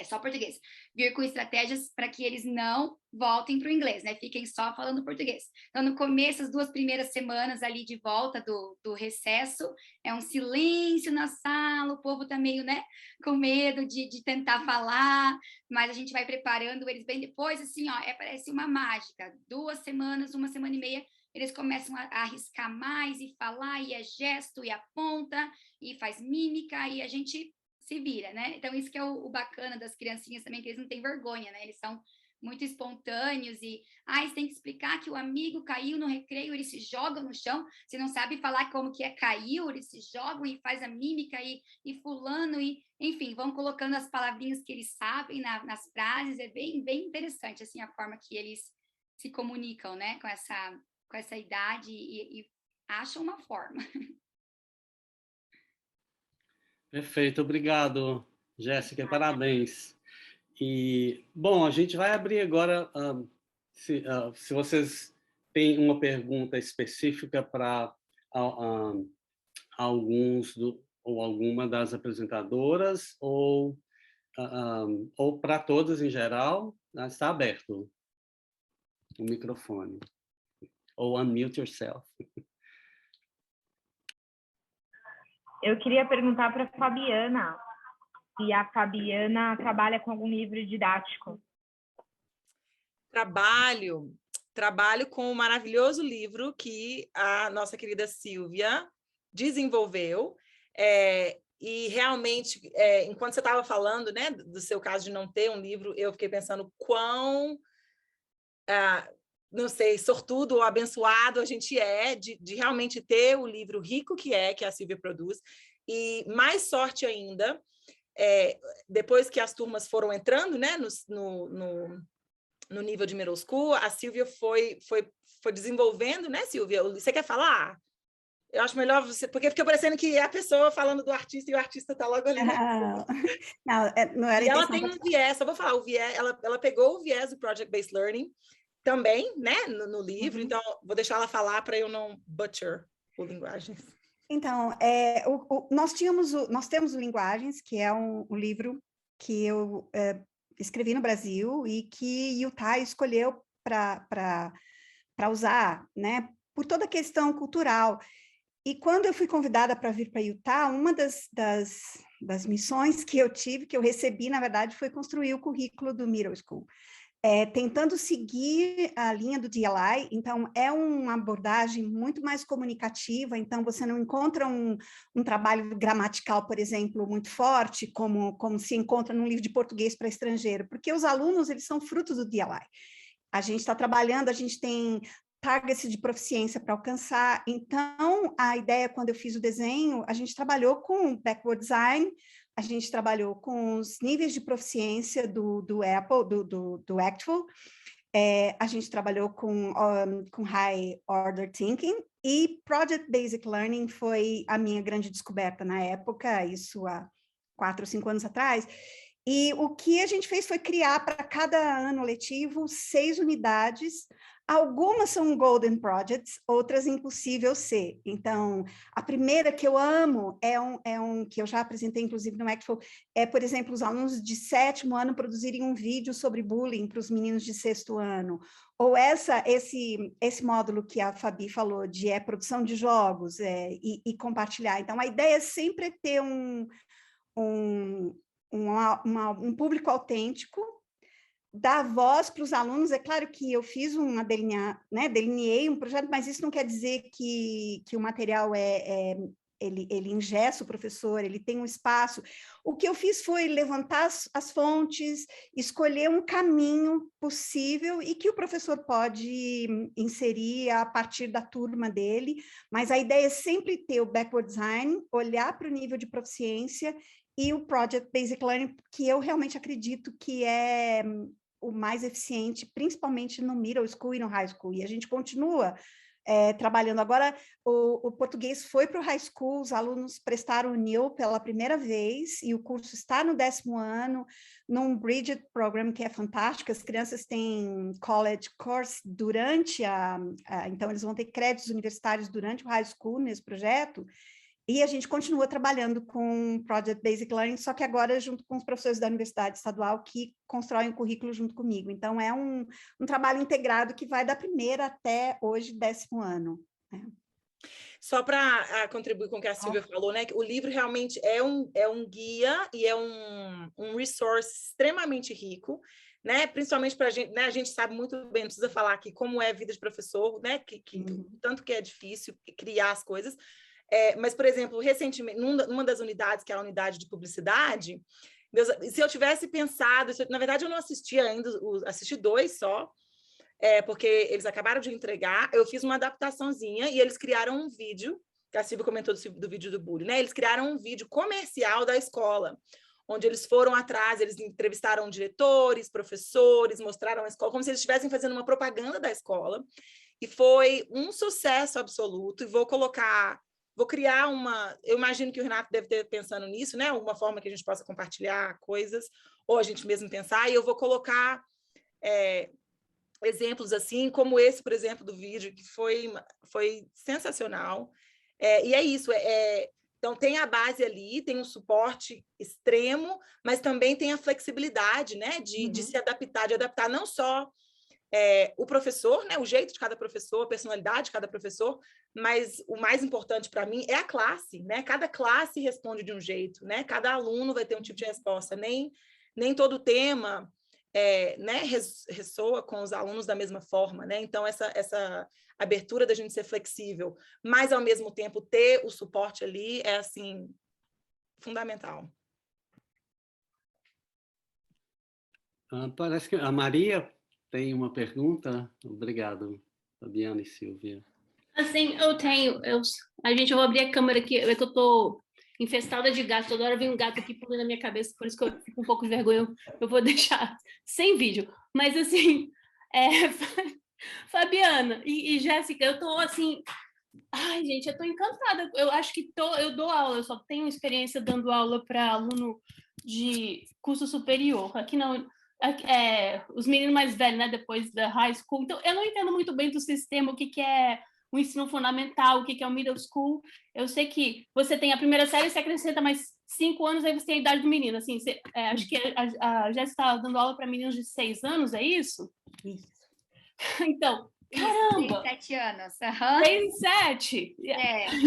S5: só português. Vir com estratégias para que eles não voltem para o inglês, né? Fiquem só falando português. Então, no começo, as 2 primeiras semanas ali de volta do recesso, é um silêncio na sala, o povo tá meio, né, com medo de tentar falar, mas a gente vai preparando eles bem depois, assim, ó, parece uma mágica. 2 semanas, 1 semana e meia, eles começam a arriscar mais e falar, e é gesto, e aponta, e faz mímica, e a gente se vira, né? Então, isso que é o bacana das criancinhas também, que eles não têm vergonha, né? Eles são muito espontâneos e, você tem que explicar que o amigo caiu no recreio, eles se jogam no chão, se não sabe falar como que caiu, eles se jogam e faz a mímica e fulano, e enfim, vão colocando as palavrinhas que eles sabem nas frases, é bem, bem interessante, assim, a forma que eles se comunicam, né, com essa idade e acham uma forma.
S1: Perfeito, obrigado, Jéssica, parabéns. E, bom, a gente vai abrir agora, se vocês têm uma pergunta específica para ou alguma das apresentadoras, ou para todas em geral, está aberto o microfone. Ou unmute yourself.
S2: Eu queria perguntar para a Fabiana se a Fabiana trabalha com algum livro didático.
S4: Trabalho com um maravilhoso livro que a nossa querida Silvia desenvolveu. E realmente, enquanto você estava falando, né, do seu caso de não ter um livro, eu fiquei pensando quão, não sei, sortudo ou abençoado a gente é de realmente ter o livro rico que a Silvia produz. E mais sorte ainda, depois que as turmas foram entrando, né, no nível de middle school, a Silvia foi desenvolvendo, né, Silvia? Você quer falar? Eu acho melhor você... Porque fica parecendo que é a pessoa falando do artista e o artista está logo ali.
S6: Não era
S4: e ela tem um viés, só vou falar, o viés, ela pegou o viés do Project-Based Learning também, né, no livro, então vou deixar ela falar para eu não butcher o Linguagens.
S6: Então, nós temos o Linguagens, que é um livro que eu escrevi no Brasil e que Utah escolheu para usar, né, por toda a questão cultural. E quando eu fui convidada para vir para Utah, uma das missões que eu tive, que eu recebi, na verdade, foi construir o currículo do Middle School. Tentando seguir a linha do DLI, então é uma abordagem muito mais comunicativa, então você não encontra um trabalho gramatical, por exemplo, muito forte, como se encontra num livro de português para estrangeiro, porque os alunos, eles são frutos do DLI. A gente está trabalhando, a gente tem targets de proficiência para alcançar, então a ideia, quando eu fiz o desenho, a gente trabalhou com backward design, a gente trabalhou com os níveis de proficiência do Apple, do Actual, a gente trabalhou com High Order Thinking, e Project Basic Learning foi a minha grande descoberta na época, isso há 4 ou 5 anos atrás, e o que a gente fez foi criar para cada ano letivo 6 unidades. Algumas são Golden Projects, outras impossível ser. Então, a primeira que eu amo é um que eu já apresentei, inclusive, no Expo, por exemplo, os alunos de 7º ano produzirem um vídeo sobre bullying para os meninos de 6º ano. Ou esse módulo que a Fabi falou, de produção de jogos e compartilhar. Então, a ideia é sempre ter um público autêntico, dar voz para os alunos. É claro que eu fiz delineei um projeto, mas isso não quer dizer que o material ele engessa o professor, ele tem um espaço. O que eu fiz foi levantar as fontes, escolher um caminho possível e que o professor pode inserir a partir da turma dele, mas a ideia é sempre ter o backward design, olhar para o nível de proficiência e o Project Basic Learning, que eu realmente acredito que é o mais eficiente, principalmente no middle school e no high school, e a gente continua trabalhando. Agora, o português foi para o high school, os alunos prestaram o NIL pela primeira vez, e o curso está no 10º ano, num Bridget Program, que é fantástico. As crianças têm college course durante então eles vão ter créditos universitários durante o high school nesse projeto, e a gente continua trabalhando com Project Basic Learning, só que agora junto com os professores da Universidade Estadual que constroem o currículo junto comigo. Então, é um trabalho integrado que vai da primeira até hoje, 10º ano. Né?
S4: Só para contribuir com o que a Silvia falou, né? O livro realmente é um guia e é um resource extremamente rico, né? Principalmente para a gente, né? A gente sabe muito bem, não precisa falar aqui como é a vida de professor, né? Tanto que é difícil criar as coisas. Mas, por exemplo, recentemente, numa das unidades, que é a unidade de publicidade, se eu tivesse pensado, na verdade eu não assisti ainda, assisti 2 só, porque eles acabaram de entregar, eu fiz uma adaptaçãozinha e eles criaram um vídeo, que a Silvia comentou do vídeo do bullying, né? Eles criaram um vídeo comercial da escola, onde eles foram atrás, eles entrevistaram diretores, professores, mostraram a escola, como se eles estivessem fazendo uma propaganda da escola, e foi um sucesso absoluto, e vou colocar vou criar eu imagino que o Renato deve ter pensando nisso, né? Alguma forma que a gente possa compartilhar coisas, ou a gente mesmo pensar, e eu vou colocar exemplos assim, como esse, por exemplo, do vídeo, que foi sensacional. E é isso, então tem a base ali, tem um suporte extremo, mas também tem a flexibilidade, né, de se adaptar, de adaptar não só o professor, né, o jeito de cada professor, a personalidade de cada professor, mas o mais importante para mim é a classe, né? Cada classe responde de um jeito, né? Cada aluno vai ter um tipo de resposta, nem todo tema né, ressoa com os alunos da mesma forma, né? Então essa abertura da gente ser flexível, mas ao mesmo tempo ter o suporte ali é assim fundamental.
S1: Parece que a Maria tem uma pergunta. Obrigado, Fabiana e Silvia.
S7: Assim, eu tenho. Eu vou abrir a câmera aqui, é que eu tô infestada de gato, toda hora vem um gato aqui pulando na minha cabeça, por isso que eu fico um pouco de vergonha, eu vou deixar sem vídeo. Mas, assim, Fabiana e Jéssica, eu tô, assim... Ai, gente, eu tô encantada. Eu acho que eu dou aula, eu só tenho experiência dando aula para aluno de curso superior. Aqui não... os meninos mais velhos, né, depois da high school. Então, eu não entendo muito bem do sistema, o que é o ensino fundamental, o que é o middle school. Eu sei que você tem a primeira série, você acrescenta mais 5 anos, aí você tem a idade do menino. Assim, acho que a Jéssica está dando aula para meninos de 6 anos, é isso?
S3: Isso.
S7: Então, caramba!
S5: 6, 7 anos. Uhum.
S7: 6, 7?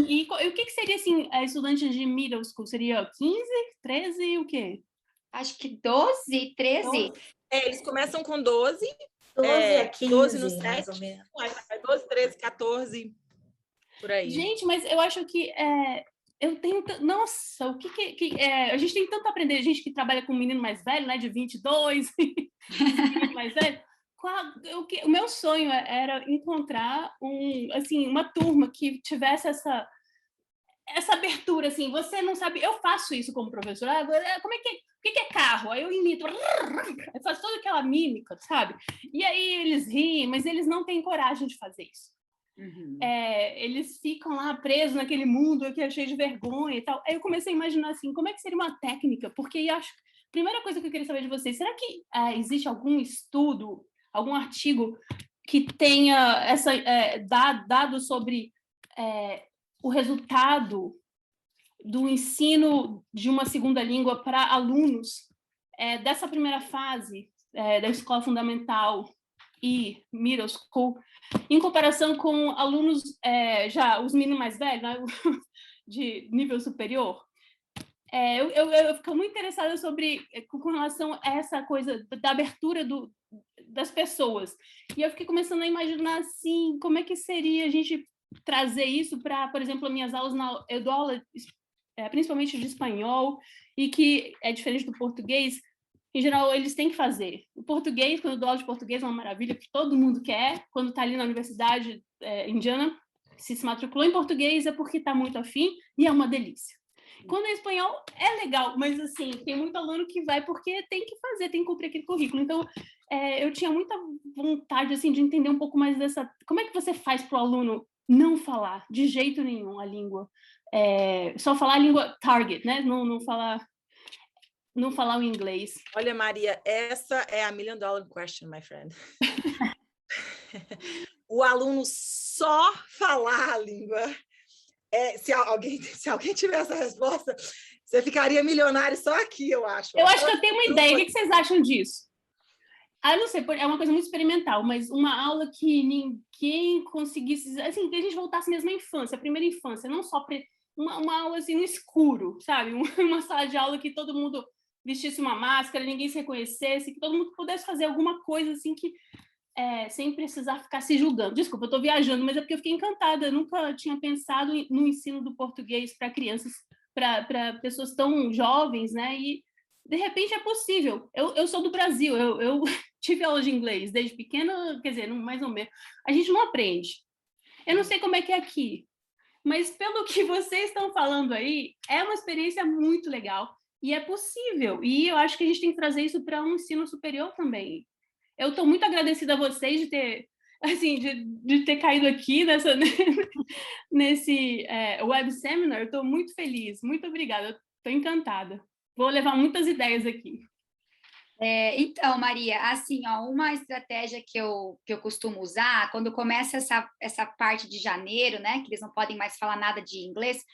S7: E o que seria, assim, estudante de middle school? Seria 15, 13, o quê?
S5: Acho que 12, 13.
S4: 12. Eles começam com 12.
S8: 12 a 15,
S4: 12 no 7,
S8: mais ou menos.
S4: 12, 13, 14, por aí.
S7: Gente, mas eu acho que eu tenho... Nossa, o que a gente tem tanto a aprender, gente que trabalha com um menino mais velho, né, de 22, menino mais velho. O meu sonho era encontrar uma turma que tivesse essa abertura, assim, você não sabe... Eu faço isso como professora, como é que... O que é carro? Aí eu imito, eu faço toda aquela mímica, sabe? E aí eles riem, mas eles não têm coragem de fazer isso.
S5: Uhum.
S7: Eles ficam lá presos naquele mundo que é cheio de vergonha e tal. Aí eu comecei a imaginar assim, como é que seria uma técnica? Porque eu acho... Primeira coisa que eu queria saber de vocês, será que existe algum estudo, algum artigo que tenha dado sobre o resultado do ensino de uma segunda língua para alunos dessa primeira fase da escola fundamental e middle school, em comparação com alunos já os meninos mais velhos, né, de nível superior? Eu fico muito interessada com relação a essa coisa da abertura das pessoas. E eu fiquei começando a imaginar assim, como é que seria a gente trazer isso para, por exemplo, as minhas aulas, eu dou aula principalmente de espanhol, e que é diferente do português. Em geral, eles têm que fazer. O português, quando eu dou aula de português, é uma maravilha, que todo mundo quer. Quando está ali na universidade indiana, se matriculou em português é porque está muito afim e é uma delícia. Quando é espanhol, é legal, mas assim, tem muito aluno que vai porque tem que fazer, tem que cumprir aquele currículo. Então, eu tinha muita vontade assim, de entender um pouco mais dessa... Como é que você faz para o aluno não falar de jeito nenhum a língua? Só falar a língua target, né? Não falar o inglês.
S4: Olha, Maria, essa é a $1 million question, my friend. O aluno só falar a língua. Se alguém tiver essa resposta, você ficaria milionário só aqui, eu acho.
S7: Eu acho que eu tenho uma ideia. O que vocês acham disso? Eu não sei, é uma coisa muito experimental, mas uma aula que ninguém conseguisse... Assim, que a gente voltasse mesmo à infância, a primeira infância, não só... Uma aula assim no escuro, sabe? Uma sala de aula que todo mundo vestisse uma máscara, ninguém se reconhecesse, que todo mundo pudesse fazer alguma coisa assim que sem precisar ficar se julgando. Desculpa, eu estou viajando, mas é porque eu fiquei encantada. Eu nunca tinha pensado no ensino do português para crianças, para pessoas tão jovens, né? E de repente é possível. Eu sou do Brasil, eu tive aula de inglês desde pequena, quer dizer, mais ou menos. A gente não aprende. Eu não sei como é que é aqui, mas pelo que vocês estão falando aí, é uma experiência muito legal e é possível. E eu acho que a gente tem que trazer isso para um ensino superior também. Eu estou muito agradecida a vocês de ter assim, de ter caído aqui nesse web seminar. Eu estou muito feliz, muito obrigada, estou encantada. Vou levar muitas ideias aqui.
S5: Então, Maria, assim, ó, uma estratégia que eu costumo usar, quando começa essa parte de janeiro, né, que eles não podem mais falar nada de inglês,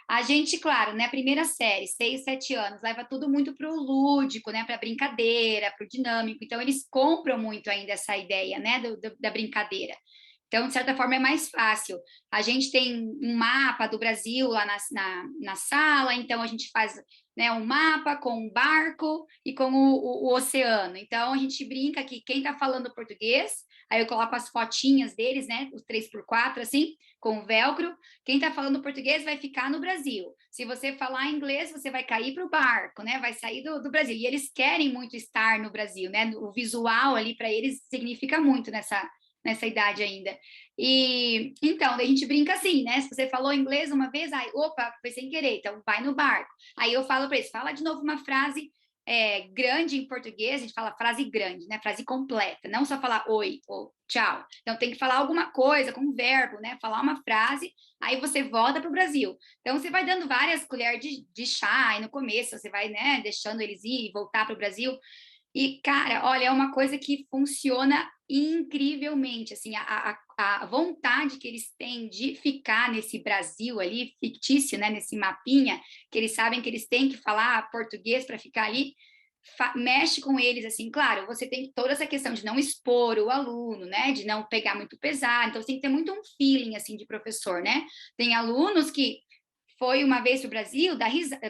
S5: a gente, claro, né, primeira série, 6, 7 anos, leva tudo muito para o lúdico, né, para a brincadeira, para o dinâmico, então eles compram muito ainda essa ideia, né, da brincadeira. Então, de certa forma, é mais fácil. A gente tem um mapa do Brasil lá na sala, então a gente faz, né, um mapa com um barco e com o oceano. Então, a gente brinca que quem está falando português, aí eu coloco as fotinhas deles, né, os 3x4, assim, com o velcro. Quem está falando português vai ficar no Brasil. Se você falar inglês, você vai cair para o barco, né, vai sair do Brasil. E eles querem muito estar no Brasil, né, o visual ali para eles significa muito nessa idade ainda. E então, a gente brinca assim, né? Se você falou inglês uma vez, aí, opa, foi sem querer, então vai no barco. Aí eu falo para eles, fala de novo uma frase grande em português, a gente fala frase grande, né? Frase completa, não só falar oi ou tchau. Então tem que falar alguma coisa com um verbo, né? Falar uma frase, aí você volta para o Brasil. Então você vai dando várias colheres de chá, e no começo você vai, né, deixando eles ir e voltar para o Brasil. E, cara, olha, é uma coisa que funciona incrivelmente, assim, a vontade que eles têm de ficar nesse Brasil ali, fictício, né, nesse mapinha, que eles sabem que eles têm que falar português para ficar ali, mexe com eles, assim, claro, você tem toda essa questão de não expor o aluno, né, de não pegar muito pesado, então você tem que ter muito um feeling, assim, de professor, né, tem alunos que foi uma vez para o Brasil,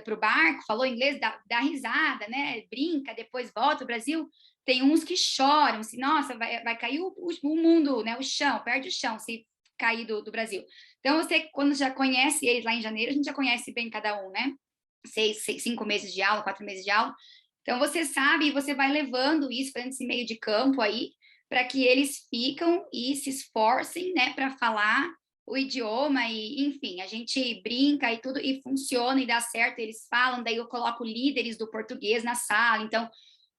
S5: para o barco, falou inglês, dá risada, né? Brinca, depois volta para o Brasil. Tem uns que choram, assim, nossa, vai cair o mundo, né? O chão, perde o chão se cair do Brasil. Então, você, quando já conhece eles lá em janeiro, a gente já conhece bem cada um, né? 5 meses de aula, 4 meses de aula. Então, você sabe, você vai levando isso, fazendo esse meio de campo aí, para que eles ficam e se esforcem, né, para falar o idioma e, enfim, a gente brinca e tudo, e funciona e dá certo, eles falam, daí eu coloco líderes do português na sala, então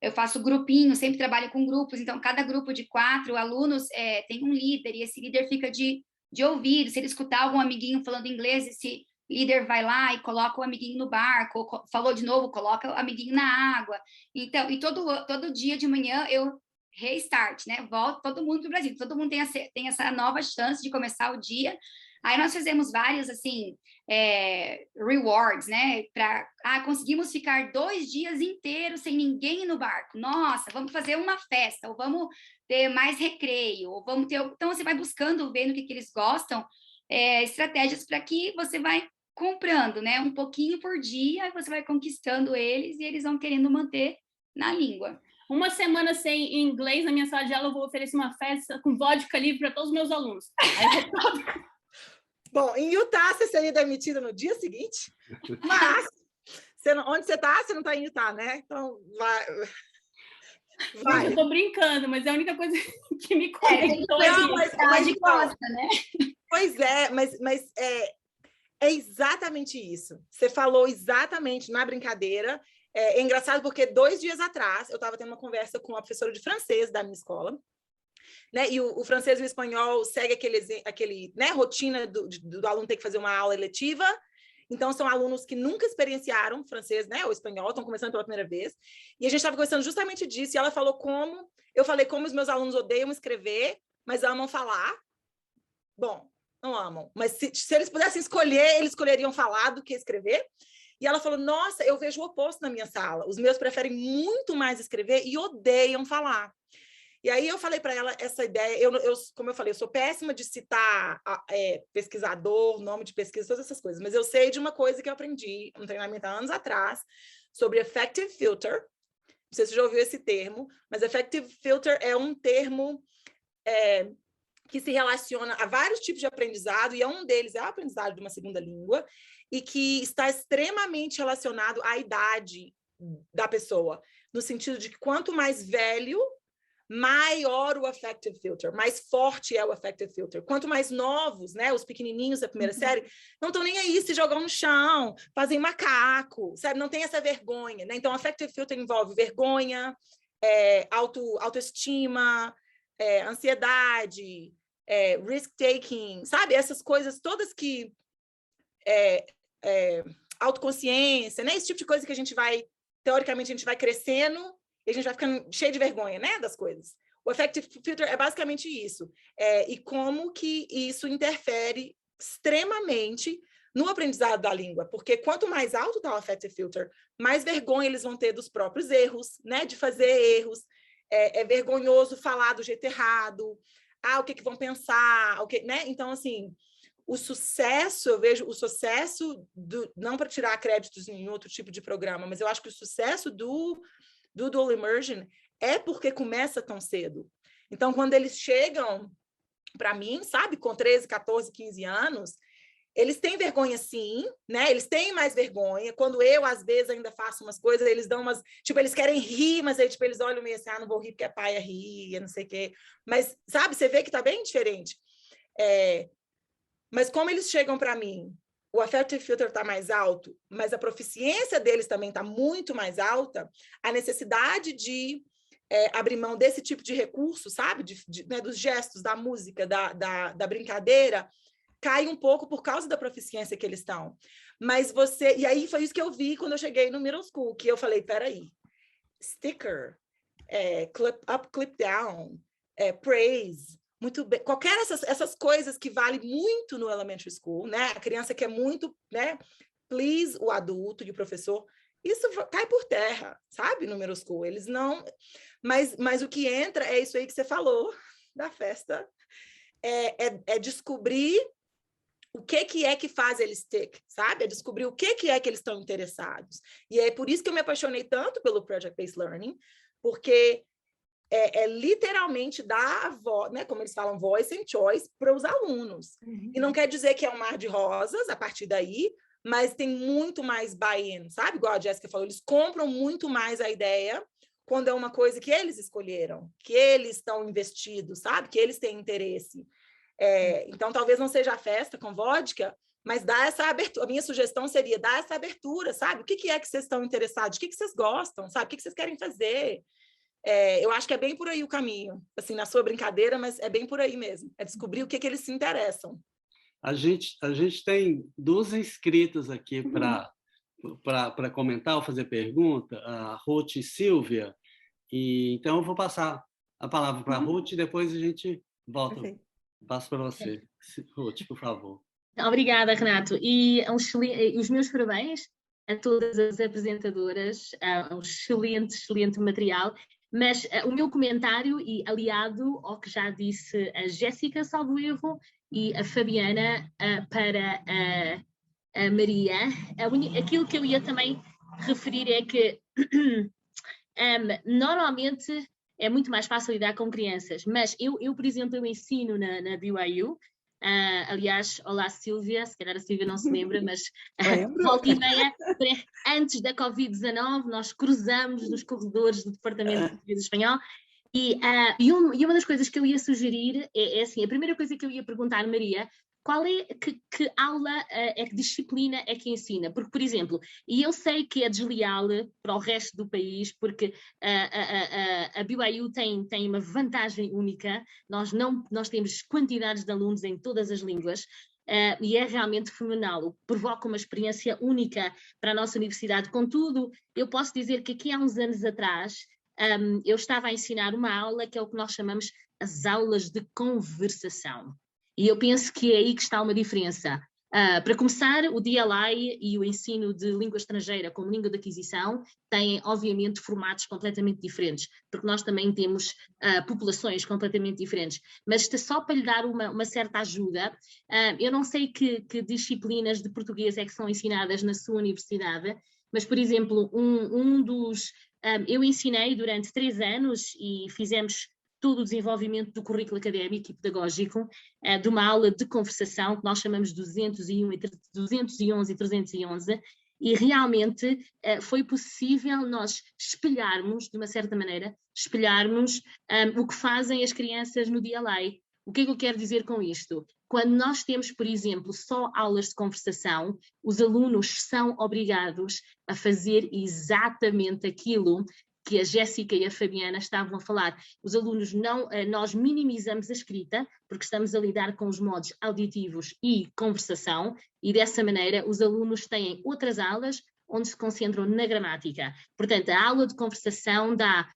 S5: eu faço grupinho, sempre trabalho com grupos, então cada grupo de 4 alunos tem um líder, e esse líder fica de ouvido, se ele escutar algum amiguinho falando inglês, esse líder vai lá e coloca o amiguinho no barco, falou de novo, coloca o amiguinho na água, então, e todo dia de manhã eu restart, né? Volta todo mundo para o Brasil, todo mundo tem essa nova chance de começar o dia. Aí nós fizemos vários, assim, rewards, né? Conseguimos ficar 2 dias inteiros sem ninguém no barco. Nossa, vamos fazer uma festa, ou vamos ter mais recreio, ou vamos ter... Então, você vai buscando, vendo o que eles gostam, estratégias para que você vai comprando, né? Um pouquinho por dia, você vai conquistando eles e eles vão querendo manter na língua.
S7: Uma semana sem inglês na minha sala de aula, eu vou oferecer uma festa com vodka livre para todos os meus alunos.
S4: Bom, em Utah, você seria demitida no dia seguinte, mas onde você está, você não está em Utah, né? Então, vai.
S7: Eu estou brincando, mas é a única coisa que me conectou.
S5: Mas de costa, né?
S4: Pois é, mas é exatamente isso. Você falou exatamente na brincadeira. É engraçado porque 2 dias atrás eu estava tendo uma conversa com uma professora de francês da minha escola, né? E o francês e o espanhol segue aquele né, rotina do aluno ter que fazer uma aula eletiva. Então, são alunos que nunca experienciaram francês, né, ou espanhol, estão começando pela primeira vez. E a gente estava conversando justamente disso, e ela falou eu falei como os meus alunos odeiam escrever, mas amam falar. Bom, não amam, mas se eles pudessem escolher, eles escolheriam falar do que escrever. E ela falou, nossa, eu vejo o oposto na minha sala. Os meus preferem muito mais escrever e odeiam falar. E aí eu falei para ela essa ideia, como eu falei, eu sou péssima de citar pesquisador, nome de pesquisa, todas essas coisas, mas eu sei de uma coisa que eu aprendi um treinamento há anos atrás, sobre affective filter. Não sei se você já ouviu esse termo, mas affective filter é um termo que se relaciona a vários tipos de aprendizado, e um deles é o aprendizado de uma segunda língua, e que está extremamente relacionado à idade da pessoa, no sentido de que quanto mais velho, maior o affective filter, mais forte é o affective filter. Quanto mais novos, né, os pequenininhos da primeira série, não estão nem aí, se jogam no chão, fazem macaco, sabe? Não tem essa vergonha, né? Então, affective filter envolve vergonha, autoestima, ansiedade, risk-taking, sabe? Essas coisas todas que... autoconsciência, né? Esse tipo de coisa que a gente vai, teoricamente, a gente vai crescendo e a gente vai ficando cheio de vergonha, né? Das coisas. O affective filter é basicamente isso. E como que isso interfere extremamente no aprendizado da língua, porque quanto mais alto está o affective filter, mais vergonha eles vão ter dos próprios erros, né? De fazer erros. É vergonhoso falar do jeito errado. O que vão pensar? Né? Então, assim, o sucesso, eu vejo o sucesso, não para tirar créditos em outro tipo de programa, mas eu acho que o sucesso do Dual Immersion é porque começa tão cedo. Então, quando eles chegam para mim, sabe, com 13, 14, 15 anos, eles têm vergonha sim, né? Eles têm mais vergonha. Quando eu, às vezes, ainda faço umas coisas, eles dão umas... Tipo, eles querem rir, mas aí, tipo, eles olham meio assim, não vou rir porque a paia ri, não sei o quê. Mas, sabe, você vê que tá bem diferente. Mas como eles chegam para mim, o affective filter está mais alto, mas a proficiência deles também está muito mais alta, a necessidade de abrir mão desse tipo de recurso, sabe? Né, dos gestos, da música, da brincadeira, cai um pouco por causa da proficiência que eles estão. Mas você... E aí foi isso que eu vi quando eu cheguei no middle school, que eu falei, peraí, sticker, clip up, clip down, praise... Muito bem. Qualquer essas coisas que valem muito no elementary school, né? A criança quer muito, né? Please o adulto e o professor. Isso cai por terra, sabe? No middle school. Eles não... Mas o que entra é isso aí que você falou da festa. É descobrir o que é que faz eles stick, sabe? É descobrir o que é que eles estão interessados. E é por isso que eu me apaixonei tanto pelo Project-Based Learning, porque... literalmente dar a voz, né, como eles falam, voice and choice para os alunos. E não quer dizer que é um mar de rosas a partir daí, mas tem muito mais buy-in, sabe? Igual a Jéssica falou, eles compram muito mais a ideia quando é uma coisa que eles escolheram, que eles estão investidos, sabe? Que eles têm interesse. Então, talvez não seja a festa com vodka, mas dá essa abertura. A minha sugestão seria dar essa abertura, sabe? O que é que vocês estão interessados? O que vocês gostam, sabe? O que vocês querem fazer? Eu acho que é bem por aí o caminho, assim, na sua brincadeira, mas é bem por aí mesmo, é descobrir o que eles se interessam.
S1: A gente tem 2 inscritas aqui para comentar ou fazer pergunta, a Ruth e Silvia, e então eu vou passar a palavra para a Ruth e depois a gente volta. Passo para você. Ruth, por favor.
S8: Obrigada, Renato. E os meus parabéns a todas as apresentadoras, um excelente material. Mas o meu comentário, e aliado ao que já disse a Jéssica, salvo erro, e a Fabiana para a Maria, aquilo que eu ia também referir é que normalmente é muito mais fácil lidar com crianças, mas eu por exemplo, eu ensino na BYU. Aliás, olá Silvia, se calhar a Silvia não se lembra, mas volta e meia, antes da Covid-19, nós cruzamos nos corredores do Departamento de Português e Espanhol e uma das coisas que eu ia sugerir é assim, a primeira coisa que eu ia perguntar, Maria, qual é, que aula, que disciplina é que ensina? Porque, por exemplo, e eu sei que é desleal para o resto do país, porque a BYU tem uma vantagem única, nós temos quantidades de alunos em todas as línguas, e é realmente fenomenal, provoca uma experiência única para a nossa universidade. Contudo, eu posso dizer que aqui há uns anos atrás, eu estava a ensinar uma aula que é o que nós chamamos as aulas de conversação. E eu penso que é aí que está uma diferença. Para começar, o DLI e o ensino de língua estrangeira como língua de aquisição têm, obviamente, formatos completamente diferentes, porque nós também temos populações completamente diferentes. Mas isto é só para lhe dar uma certa ajuda. Eu não sei que disciplinas de português é que são ensinadas na sua universidade, mas, por exemplo, eu ensinei durante 3 anos e fizemos todo o desenvolvimento do currículo académico e pedagógico, de uma aula de conversação que nós chamamos 201, 211 e 311, e realmente foi possível nós espelharmos, de uma certa maneira, o que fazem as crianças no DLI. O que é que eu quero dizer com isto? Quando nós temos, por exemplo, só aulas de conversação, os alunos são obrigados a fazer exatamente aquilo que a Jéssica e a Fabiana estavam a falar. Os alunos nós minimizamos a escrita, porque estamos a lidar com os modos auditivos e conversação, e dessa maneira os alunos têm outras aulas onde se concentram na gramática. Portanto, a aula de conversação dá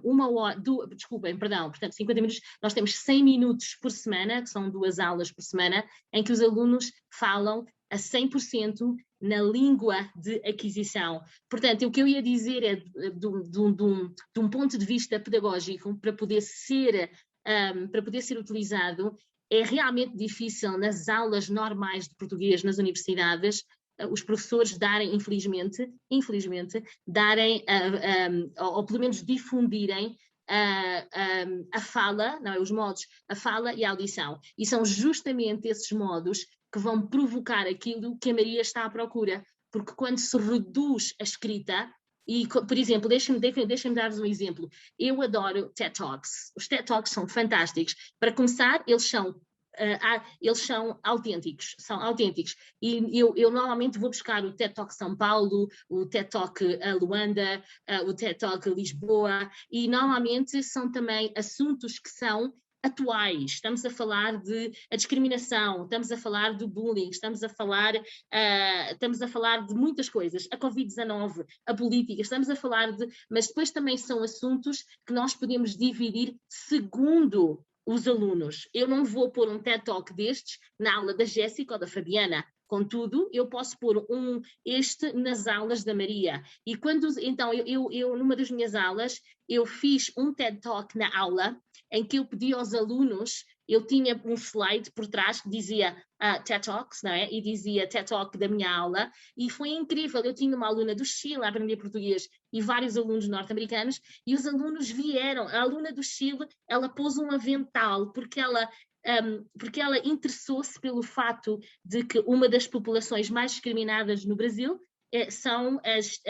S8: 1 hora, portanto 50 minutos, nós temos 100 minutos por semana, que são 2 aulas por semana, em que os alunos falam a 100% na língua de aquisição. Portanto, o que eu ia dizer é, de um ponto de vista pedagógico, para poder ser utilizado, é realmente difícil nas aulas normais de português nas universidades, os professores darem, infelizmente, darem, ou pelo menos difundirem a fala, não é, os modos, a fala e a audição. E são justamente esses modos que vão provocar aquilo que a Maria está à procura, porque quando se reduz a escrita, e, por exemplo, deixem-me dar-vos um exemplo. Eu adoro TED Talks. Os TED Talks são fantásticos. Para começar, eles são autênticos, e eu normalmente vou buscar o TED Talk São Paulo, o TED Talk Luanda, o TED Talk Lisboa, e normalmente são também assuntos que são atuais. Estamos a falar de a discriminação, estamos a falar do bullying, estamos a falar de muitas coisas, a Covid-19, a política, mas depois também são assuntos que nós podemos dividir segundo os alunos. Eu não vou pôr um TED Talk destes na aula da Jéssica ou da Fabiana. Contudo, eu posso pôr este nas aulas da Maria. E então, eu numa das minhas aulas, eu fiz um TED Talk na aula, em que eu pedi aos alunos, eu tinha um slide por trás que dizia TED Talks, não é? E dizia TED Talk da minha aula, e foi incrível. Eu tinha uma aluna do Chile a aprender português e vários alunos norte-americanos, e os alunos vieram. A aluna do Chile, ela pôs um avental, porque ela interessou-se pelo fato de que uma das populações mais discriminadas no Brasil são as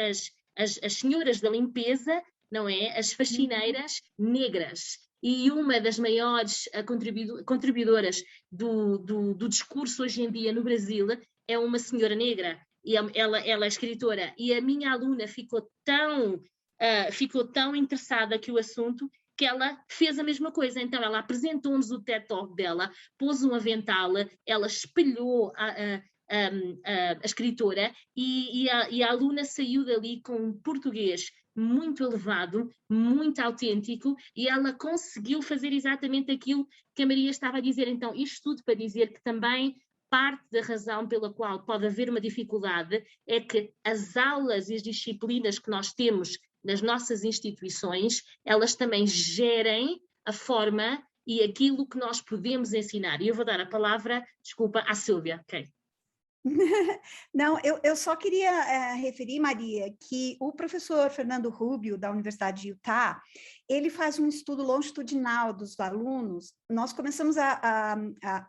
S8: senhoras da limpeza, não é? As faxineiras negras. E uma das maiores contribuidoras do discurso hoje em dia no Brasil é uma senhora negra, e ela é escritora, e a minha aluna ficou tão interessada com o assunto que ela fez a mesma coisa. Então ela apresentou-nos o TED Talk dela, pôs um avental, ela espelhou a escritora, e a aluna saiu dali com um português muito elevado, muito autêntico, e ela conseguiu fazer exatamente aquilo que a Maria estava a dizer. Então, isto tudo para dizer que também parte da razão pela qual pode haver uma dificuldade é que as aulas e as disciplinas que nós temos nas nossas instituições, elas também gerem a forma e aquilo que nós podemos ensinar. E eu vou dar a palavra, desculpa, à Sílvia. Okay.
S6: Não, eu só queria referir, Maria, que o professor Fernando Rubio, da Universidade de Utah, ele faz um estudo longitudinal dos alunos. Nós começamos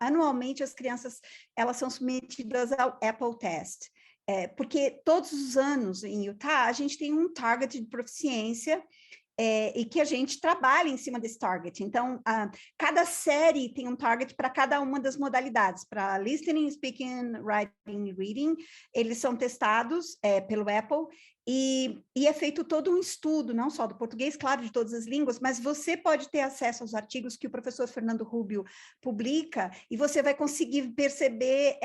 S6: anualmente, as crianças, elas são submetidas ao Apple Test, porque todos os anos em Utah, a gente tem um target de proficiência, e que a gente trabalha em cima desse target. Então, cada série tem um target para cada uma das modalidades. Para listening, speaking, writing e reading, eles são testados pelo Apple, e é feito todo um estudo, não só do português, claro, de todas as línguas, mas você pode ter acesso aos artigos que o professor Fernando Rubio publica, e você vai conseguir perceber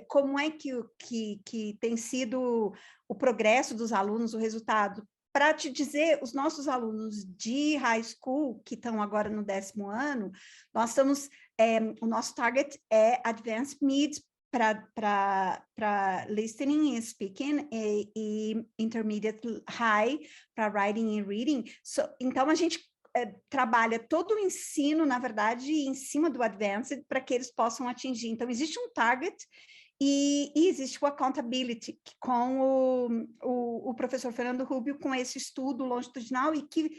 S6: como é que tem sido o progresso dos alunos, o resultado. Para te dizer, os nossos alunos de high school, que estão agora no 10º ano, nós estamos, o nosso target é Advanced Mid para listening e speaking, e Intermediate High para writing e reading. Então, a gente trabalha todo o ensino, na verdade, em cima do Advanced, para que eles possam atingir. Então, existe um target, e existe o accountability com o professor Fernando Rubio, com esse estudo longitudinal, e que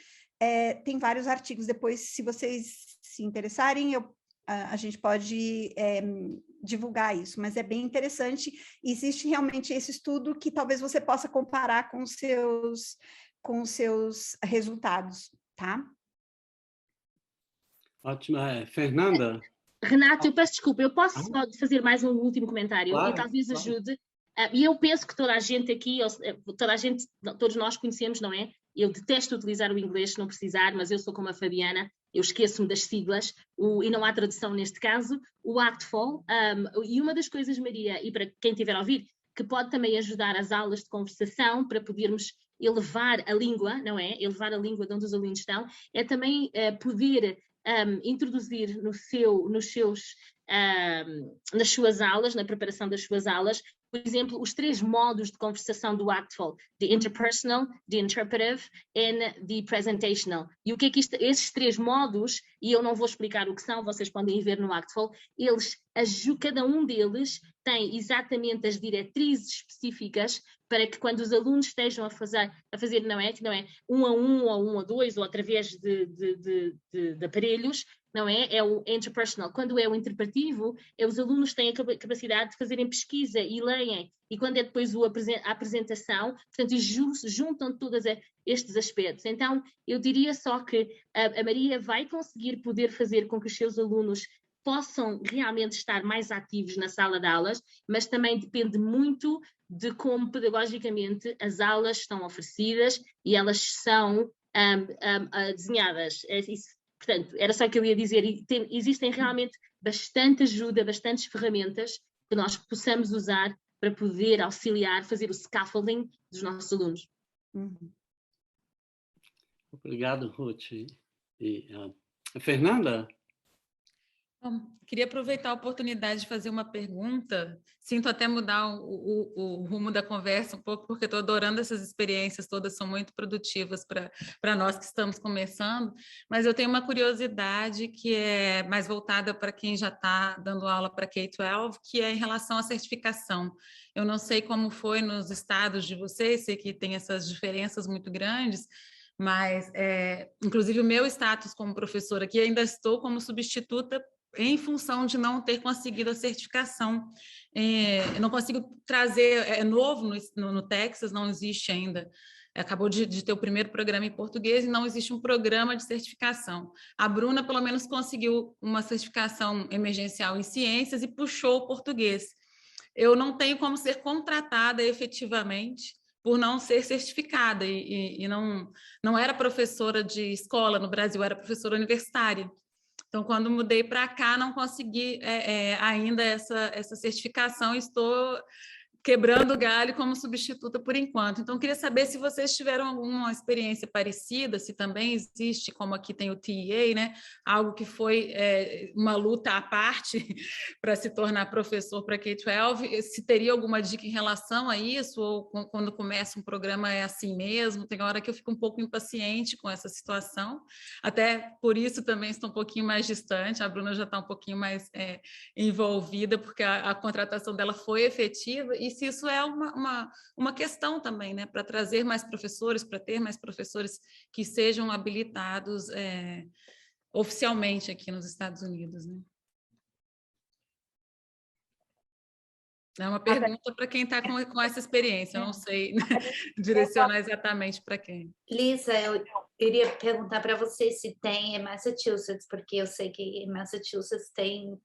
S6: tem vários artigos. Depois, se vocês se interessarem, a gente pode divulgar isso, mas é bem interessante. Existe realmente esse estudo que talvez você possa comparar com os seus resultados, tá?
S1: Ótimo. Fernanda?
S8: Renata, eu peço desculpa, eu posso fazer mais um último comentário?
S1: Claro,
S8: e talvez ajude. E eu penso que toda a gente aqui, todos nós conhecemos, não é? Eu detesto utilizar o inglês se não precisar, mas eu sou como a Fabiana, eu esqueço-me das siglas, e não há tradução neste caso, o ACTFL. E uma das coisas, Maria, e para quem estiver a ouvir, que pode também ajudar as aulas de conversação para podermos elevar a língua, não é? Elevar a língua de onde os alunos estão, é também poder introduzir nas suas aulas, na preparação das suas aulas, por exemplo, os 3 modos de conversação do ACTFL: the interpersonal, the interpretive and the presentational. E o que é que esses 3 modos, e eu não vou explicar o que são, vocês podem ver no ACTFL, cada um deles tem exatamente as diretrizes específicas para que quando os alunos estejam a fazer não é 1 a 1 ou 1 a 2 ou através de aparelhos, não é? É o interpersonal. Quando é o interpretativo, os alunos têm a capacidade de fazerem pesquisa e leem. E quando é depois a apresentação, portanto, juntam todos estes aspectos. Então, eu diria só que a Maria vai conseguir poder fazer com que os seus alunos possam realmente estar mais ativos na sala de aulas, mas também depende muito de como pedagogicamente as aulas estão oferecidas e elas são desenhadas. Portanto, era só o que eu ia dizer. Existem realmente bastante ajuda, bastantes ferramentas que nós possamos usar para poder auxiliar, fazer o scaffolding dos nossos alunos.
S1: Obrigado, Ruth. A Fernanda?
S9: Bom, queria aproveitar a oportunidade de fazer uma pergunta. Sinto até mudar o rumo da conversa um pouco, porque estou adorando essas experiências, todas são muito produtivas para nós que estamos começando, mas eu tenho uma curiosidade que é mais voltada para quem já está dando aula para K-12, que é em relação à certificação. Eu não sei como foi nos estados de vocês, sei que tem essas diferenças muito grandes, mas, inclusive, o meu status como professora aqui, ainda estou como substituta em função de não ter conseguido a certificação. Eu não consigo trazer, é novo no Texas, não existe ainda. Acabou de ter o primeiro programa em português e não existe um programa de certificação. A Bruna, pelo menos, conseguiu uma certificação emergencial em ciências e puxou o português. Eu não tenho como ser contratada efetivamente por não ser certificada e não era professora de escola no Brasil, era professora universitária. Então, quando mudei para cá, não consegui ainda essa certificação, estou quebrando o galho como substituta por enquanto. Então, queria saber se vocês tiveram alguma experiência parecida, se também existe, como aqui tem o TEA, né? Algo que foi uma luta à parte para se tornar professor para K-12, se teria alguma dica em relação a isso, ou quando começa um programa é assim mesmo, tem hora que eu fico um pouco impaciente com essa situação, até por isso também estou um pouquinho mais distante, a Bruna já está um pouquinho mais envolvida, porque a contratação dela foi efetiva, e se isso é uma questão também, né, para trazer mais professores, para ter mais professores que sejam habilitados oficialmente aqui nos Estados Unidos, né? É uma pergunta para quem está com essa experiência, eu não sei direcionar exatamente para quem.
S10: Lisa, eu iria perguntar para você se tem em Massachusetts, porque eu sei que em Massachusetts tem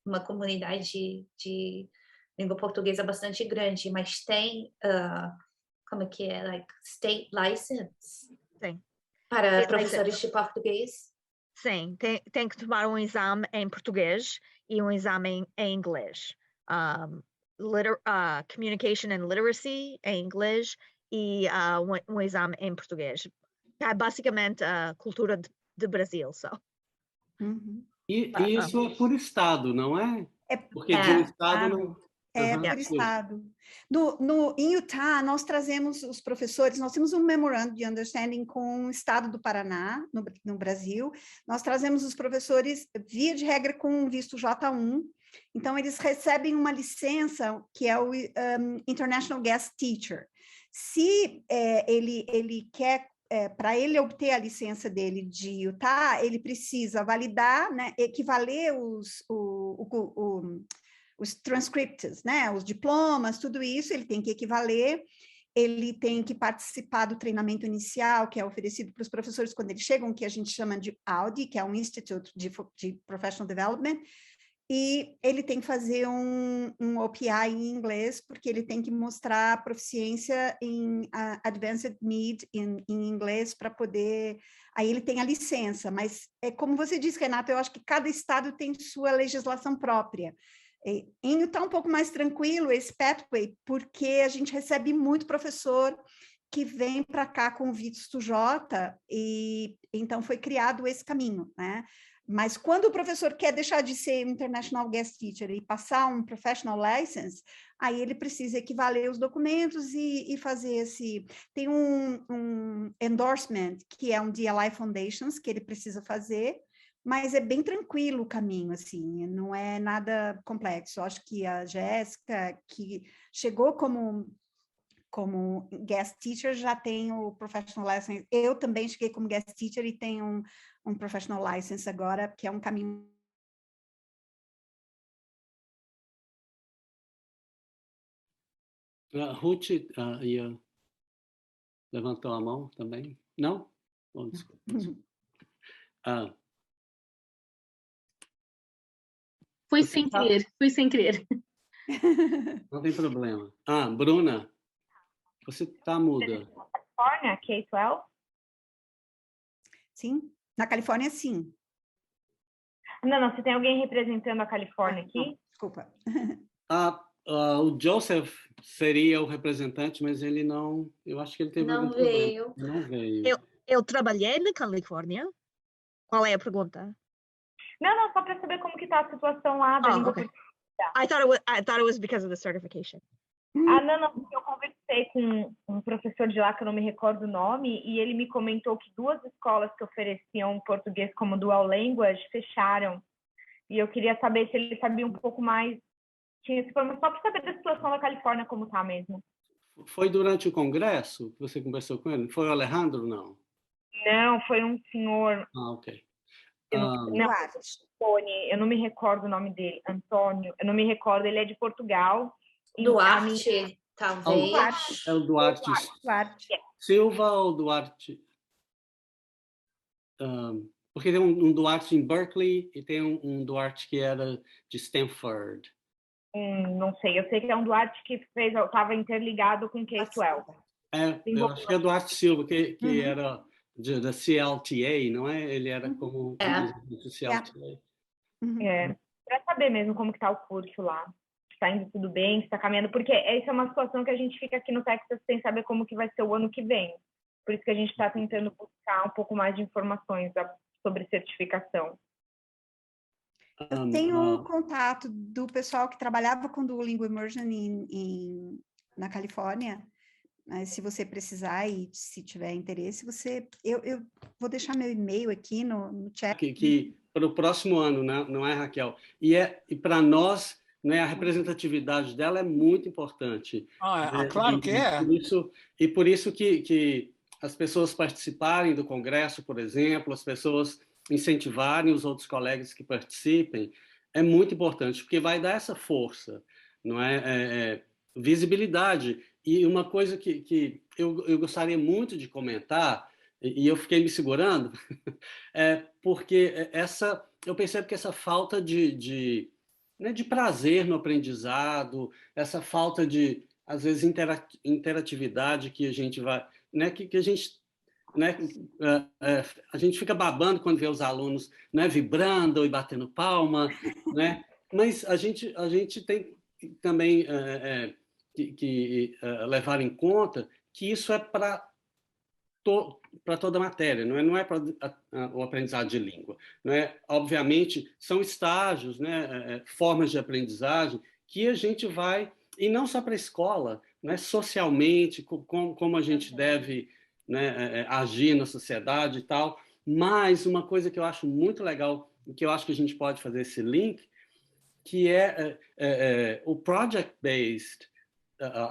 S10: uma comunidade de língua portuguesa bastante grande, mas tem, como é que é, like, state license?
S3: Sim.
S10: Para professores de português?
S3: Sim, tem que tomar um exame em português e um exame em inglês. Communication and Literacy em inglês e um exame em português. É basicamente a cultura de Brasil, só.
S1: E isso é por estado, não é? Porque de um estado não...
S6: por estado. Em Utah, nós trazemos os professores, nós temos um Memorandum de Understanding com o estado do Paraná, no Brasil. Nós trazemos os professores, via de regra, com visto J1. Então, eles recebem uma licença, que é o International Guest Teacher. Se ele quer, para ele obter a licença dele de Utah, ele precisa validar, né, equivaler os transcripts, né, os diplomas, tudo isso, ele tem que equivaler, ele tem que participar do treinamento inicial, que é oferecido para os professores quando eles chegam, que a gente chama de AUDI, que é um Institute de Professional Development, e ele tem que fazer um OPI em inglês, porque ele tem que mostrar proficiência em Advanced Need em inglês para poder... Aí ele tem a licença, mas é como você disse, Renata, eu acho que cada estado tem sua legislação própria. Em Utah é um pouco mais tranquilo esse pathway, porque a gente recebe muito professor que vem para cá com o visto J, e então foi criado esse caminho, né? Mas quando o professor quer deixar de ser International Guest Teacher e passar um Professional License, aí ele precisa equivaler os documentos e fazer esse... Tem um endorsement, que é um DLI Foundations, que ele precisa fazer, mas é bem tranquilo o caminho, assim, não é nada complexo. Eu acho que a Jéssica, que chegou como guest teacher, já tem o professional license. Eu também cheguei como guest teacher e tenho um professional license agora, que é um caminho.
S1: Ruth levantou a mão também? Não? Oh, desculpa.
S8: Foi sem querer, foi sem querer.
S1: Não tem problema. Bruna, você está muda.
S2: Califórnia, K-12?
S6: Sim, na Califórnia, sim.
S2: Não, você tem alguém representando a Califórnia aqui?
S6: Não, desculpa.
S1: O Joseph seria o representante, mas ele não... Eu acho que ele teve algum problema. Não veio.
S3: Eu trabalhei na Califórnia. Qual é a pergunta?
S2: Não, só para saber como que está a situação lá da língua
S3: okay.
S2: portuguesa.
S3: I thought it was because of the certification.
S2: Não, porque eu conversei com um professor de lá, que eu não me recordo o nome, e ele me comentou que 2 escolas que ofereciam português como dual language fecharam. E eu queria saber se ele sabia um pouco mais, tinha esse problema, só para saber da situação da Califórnia como está mesmo.
S1: Foi durante o congresso que você conversou com ele? Foi o Alejandro, não?
S2: Não, foi um senhor...
S1: Ok.
S2: Eu não me recordo o nome dele, Antônio, eu não me recordo, ele é de Portugal.
S10: Duarte, talvez.
S1: É o Duarte. Silva ou Duarte? Porque tem um Duarte em Berkeley e tem um Duarte que era de Stanford.
S2: Não sei, eu sei que é um Duarte que estava interligado com K-12.
S1: Eu acho que é Duarte Silva, que era da CLTA, não é? Ele era como do CLTA.
S2: Para saber mesmo como que está o curso lá. Está indo tudo bem, está caminhando, porque essa é uma situação que a gente fica aqui no Texas sem saber como que vai ser o ano que vem. Por isso que a gente está tentando buscar um pouco mais de informações sobre certificação.
S6: Eu tenho contato do pessoal que trabalhava com Duolingo Immersion na Califórnia. Mas se você precisar e se tiver interesse, eu vou deixar meu e-mail aqui no chat.
S1: Que para o próximo ano, não é, Raquel? E para nós, né, a representatividade dela é muito importante.
S11: Claro que é.
S1: Por isso que as pessoas participarem do congresso, por exemplo, as pessoas incentivarem os outros colegas que participem, é muito importante, porque vai dar essa força, não é? Visibilidade. E uma coisa que eu gostaria muito de comentar, e eu fiquei me segurando, porque eu percebo que essa falta de prazer no aprendizado, essa falta de, às vezes, interatividade que a gente vai... Né, que a gente... Né, a gente fica babando quando vê os alunos, né, vibrando e batendo palma, né? Mas a gente tem também que levar em conta que isso é para toda a matéria, não é para o aprendizado de língua. Não é? Obviamente, são estágios, né, formas de aprendizagem que a gente vai, e não só para a escola, né, socialmente, como a gente deve, né, agir na sociedade e tal. Mas uma coisa que eu acho muito legal, que eu acho que a gente pode fazer esse link, que o project-based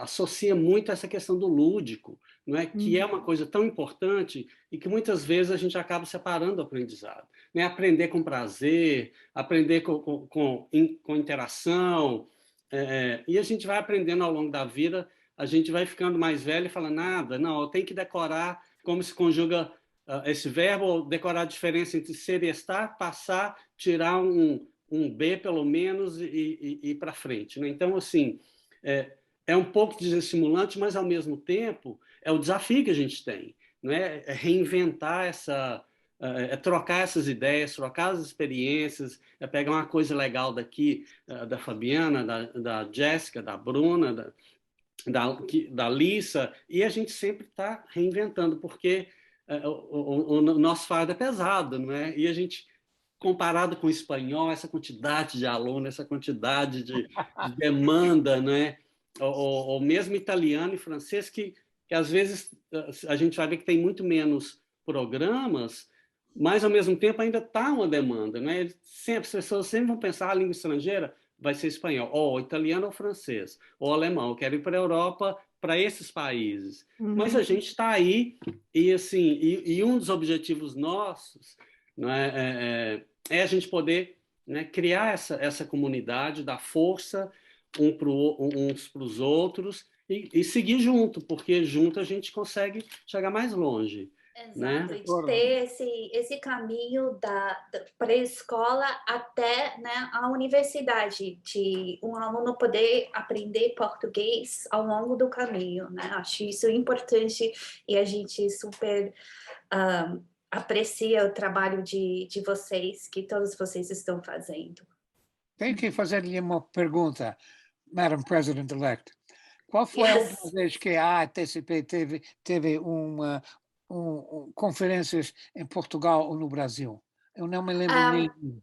S1: associa muito essa questão do lúdico, não é? Que é uma coisa tão importante e que muitas vezes a gente acaba separando o aprendizado. Né? Aprender com prazer, aprender com interação, e a gente vai aprendendo ao longo da vida, a gente vai ficando mais velho e fala, não, eu tenho que decorar como se conjuga esse verbo, ou decorar a diferença entre ser e estar, passar, tirar um um B pelo menos e ir para frente, né? Então, assim, é um pouco desestimulante, mas, ao mesmo tempo, é o desafio que a gente tem, não é? É reinventar trocar essas ideias, trocar as experiências, pegar uma coisa legal daqui, da Fabiana, da Jéssica, da Bruna, da Lissa, e a gente sempre está reinventando, porque o nosso fardo é pesado, não é? E a gente, comparado com o espanhol, essa quantidade de aluno, essa quantidade de demanda, né? Ou mesmo italiano e francês, que às vezes a gente vai ver que tem muito menos programas, mas, ao mesmo tempo, ainda está uma demanda, né? As pessoas sempre vão pensar a língua estrangeira vai ser espanhol, ou italiano ou francês, ou alemão. Eu quero ir para a Europa, para esses países. Mas a gente está aí, e, assim, e um dos objetivos nossos, né, é a gente poder, né, criar essa comunidade, dar força uns para os outros e seguir junto, porque junto a gente consegue chegar mais longe.
S10: Exato,
S1: né?
S10: de ter esse caminho da pré-escola até, né, a universidade, de um aluno poder aprender português ao longo do caminho, né? Acho isso importante e a gente super aprecia o trabalho de vocês, que todos vocês estão fazendo.
S11: Tenho que fazer-lhe uma pergunta, Madam President-elect. Qual foi a última vez que a ATCP teve conferências em Portugal ou no Brasil? Eu não me lembro nenhum.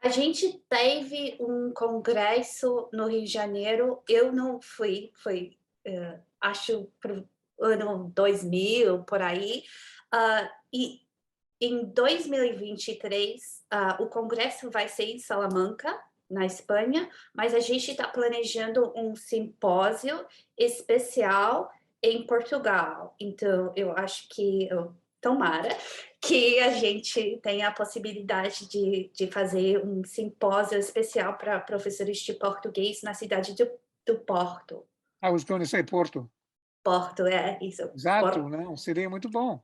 S10: A gente teve um congresso no Rio de Janeiro, eu não fui, acho, para o ano 2000, por aí, e em 2023, o congresso vai ser em Salamanca, na Espanha, mas a gente está planejando um simpósio especial em Portugal. Então, eu acho que, tomara, que a gente tenha a possibilidade de fazer um simpósio especial para professores de português na cidade do Porto.
S11: I was going to say Porto.
S10: Porto, isso.
S11: Exato,
S10: Porto.
S11: Não, seria muito bom.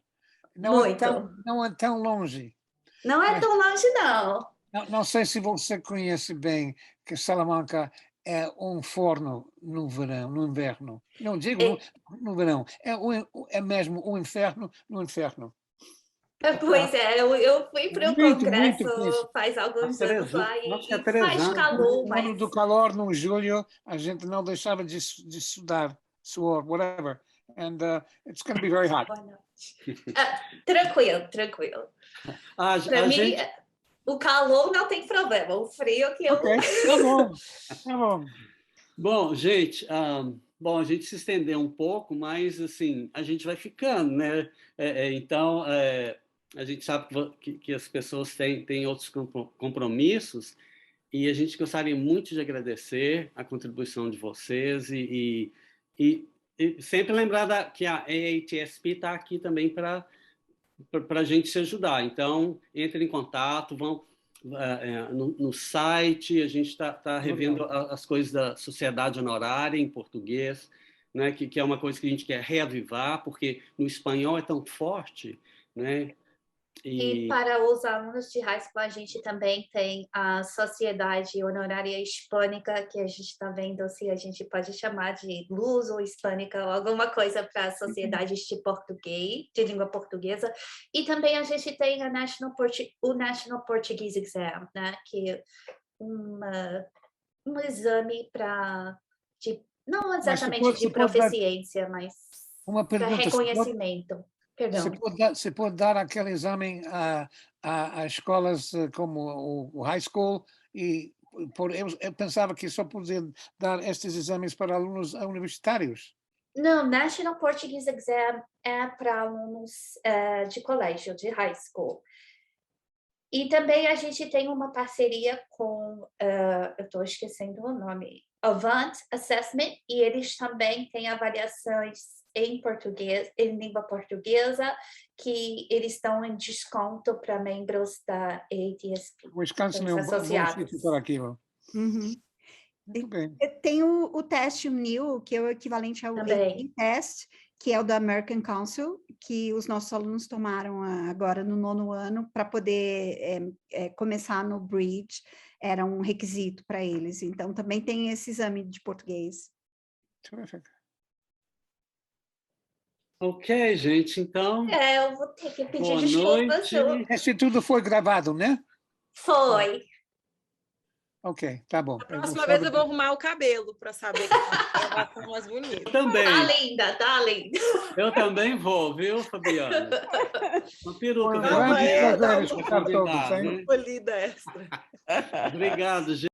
S11: Não
S10: muito.
S11: Não é tão longe.
S10: Não é tão longe, não.
S11: Não sei se você conhece bem que Salamanca é um forno no verão, no inverno. Não digo no verão, é mesmo um inferno no inferno.
S10: Pois é, eu fui para o congresso faz alguns anos lá e faz calor.
S11: No ano do calor, no julho, a gente não deixava de suor, whatever. And it's going to be very hot.
S10: Tranquilo. Para mim, o calor não tem problema, o frio que eu...
S11: Ok, tá bom.
S1: Bom, gente, a gente se estendeu um pouco, mas, assim, a gente vai ficando, né? Então, a gente sabe que as pessoas têm outros compromissos e a gente gostaria muito de agradecer a contribuição de vocês e sempre lembrar que a AATSP está aqui também para a gente se ajudar. Então, entrem em contato, vão no site, a gente está revendo as coisas da Sociedade Honorária em português, né, que é uma coisa que a gente quer reavivar, porque no espanhol é tão forte, né?
S10: E para os alunos de high school, a gente também tem a Sociedade Honorária Hispânica, que a gente está vendo se a gente pode chamar de Luso Hispânica ou alguma coisa para sociedades de português, de língua portuguesa. E também a gente tem o National Portuguese Exam, né? Que é um exame não exatamente de proficiência, mas para reconhecimento.
S11: Você pode dar aquele exame a escolas como o high school eu pensava que só podia dar estes exames para alunos universitários.
S10: Não, National Portuguese Exam é para alunos de colégio, de high school. E também a gente tem uma parceria com, eu estou esquecendo o nome, Avant Assessment, e eles também têm avaliações em português, em língua portuguesa, que eles estão em desconto para membros da ATSP.
S11: O Wisconsin é um bom sítio para aquilo. Muito bem.
S6: Tem o teste MNIL, que é o equivalente ao test, que é o da American Council, que os nossos alunos tomaram agora no 9º ano para poder começar no Bridge. era um requisito para eles. Então, também tem esse exame de português.
S11: Terrific.
S1: Ok, gente, então...
S10: Eu vou ter que pedir
S1: boa
S10: desculpas.
S1: noite.
S11: Esse tudo foi gravado, né?
S10: Foi.
S11: Ok, tá bom.
S4: A próxima vez eu vou arrumar o cabelo para saber que ela foi mais bonita.
S1: Também.
S10: Tá linda, tá linda.
S1: Eu também vou, viu, Fabiana? Uma peruca.
S11: Foi um grande
S4: Amanhã
S11: prazer
S4: dá uma
S11: escutar todos, hein?
S1: né?
S4: polida extra.
S1: Obrigado, gente.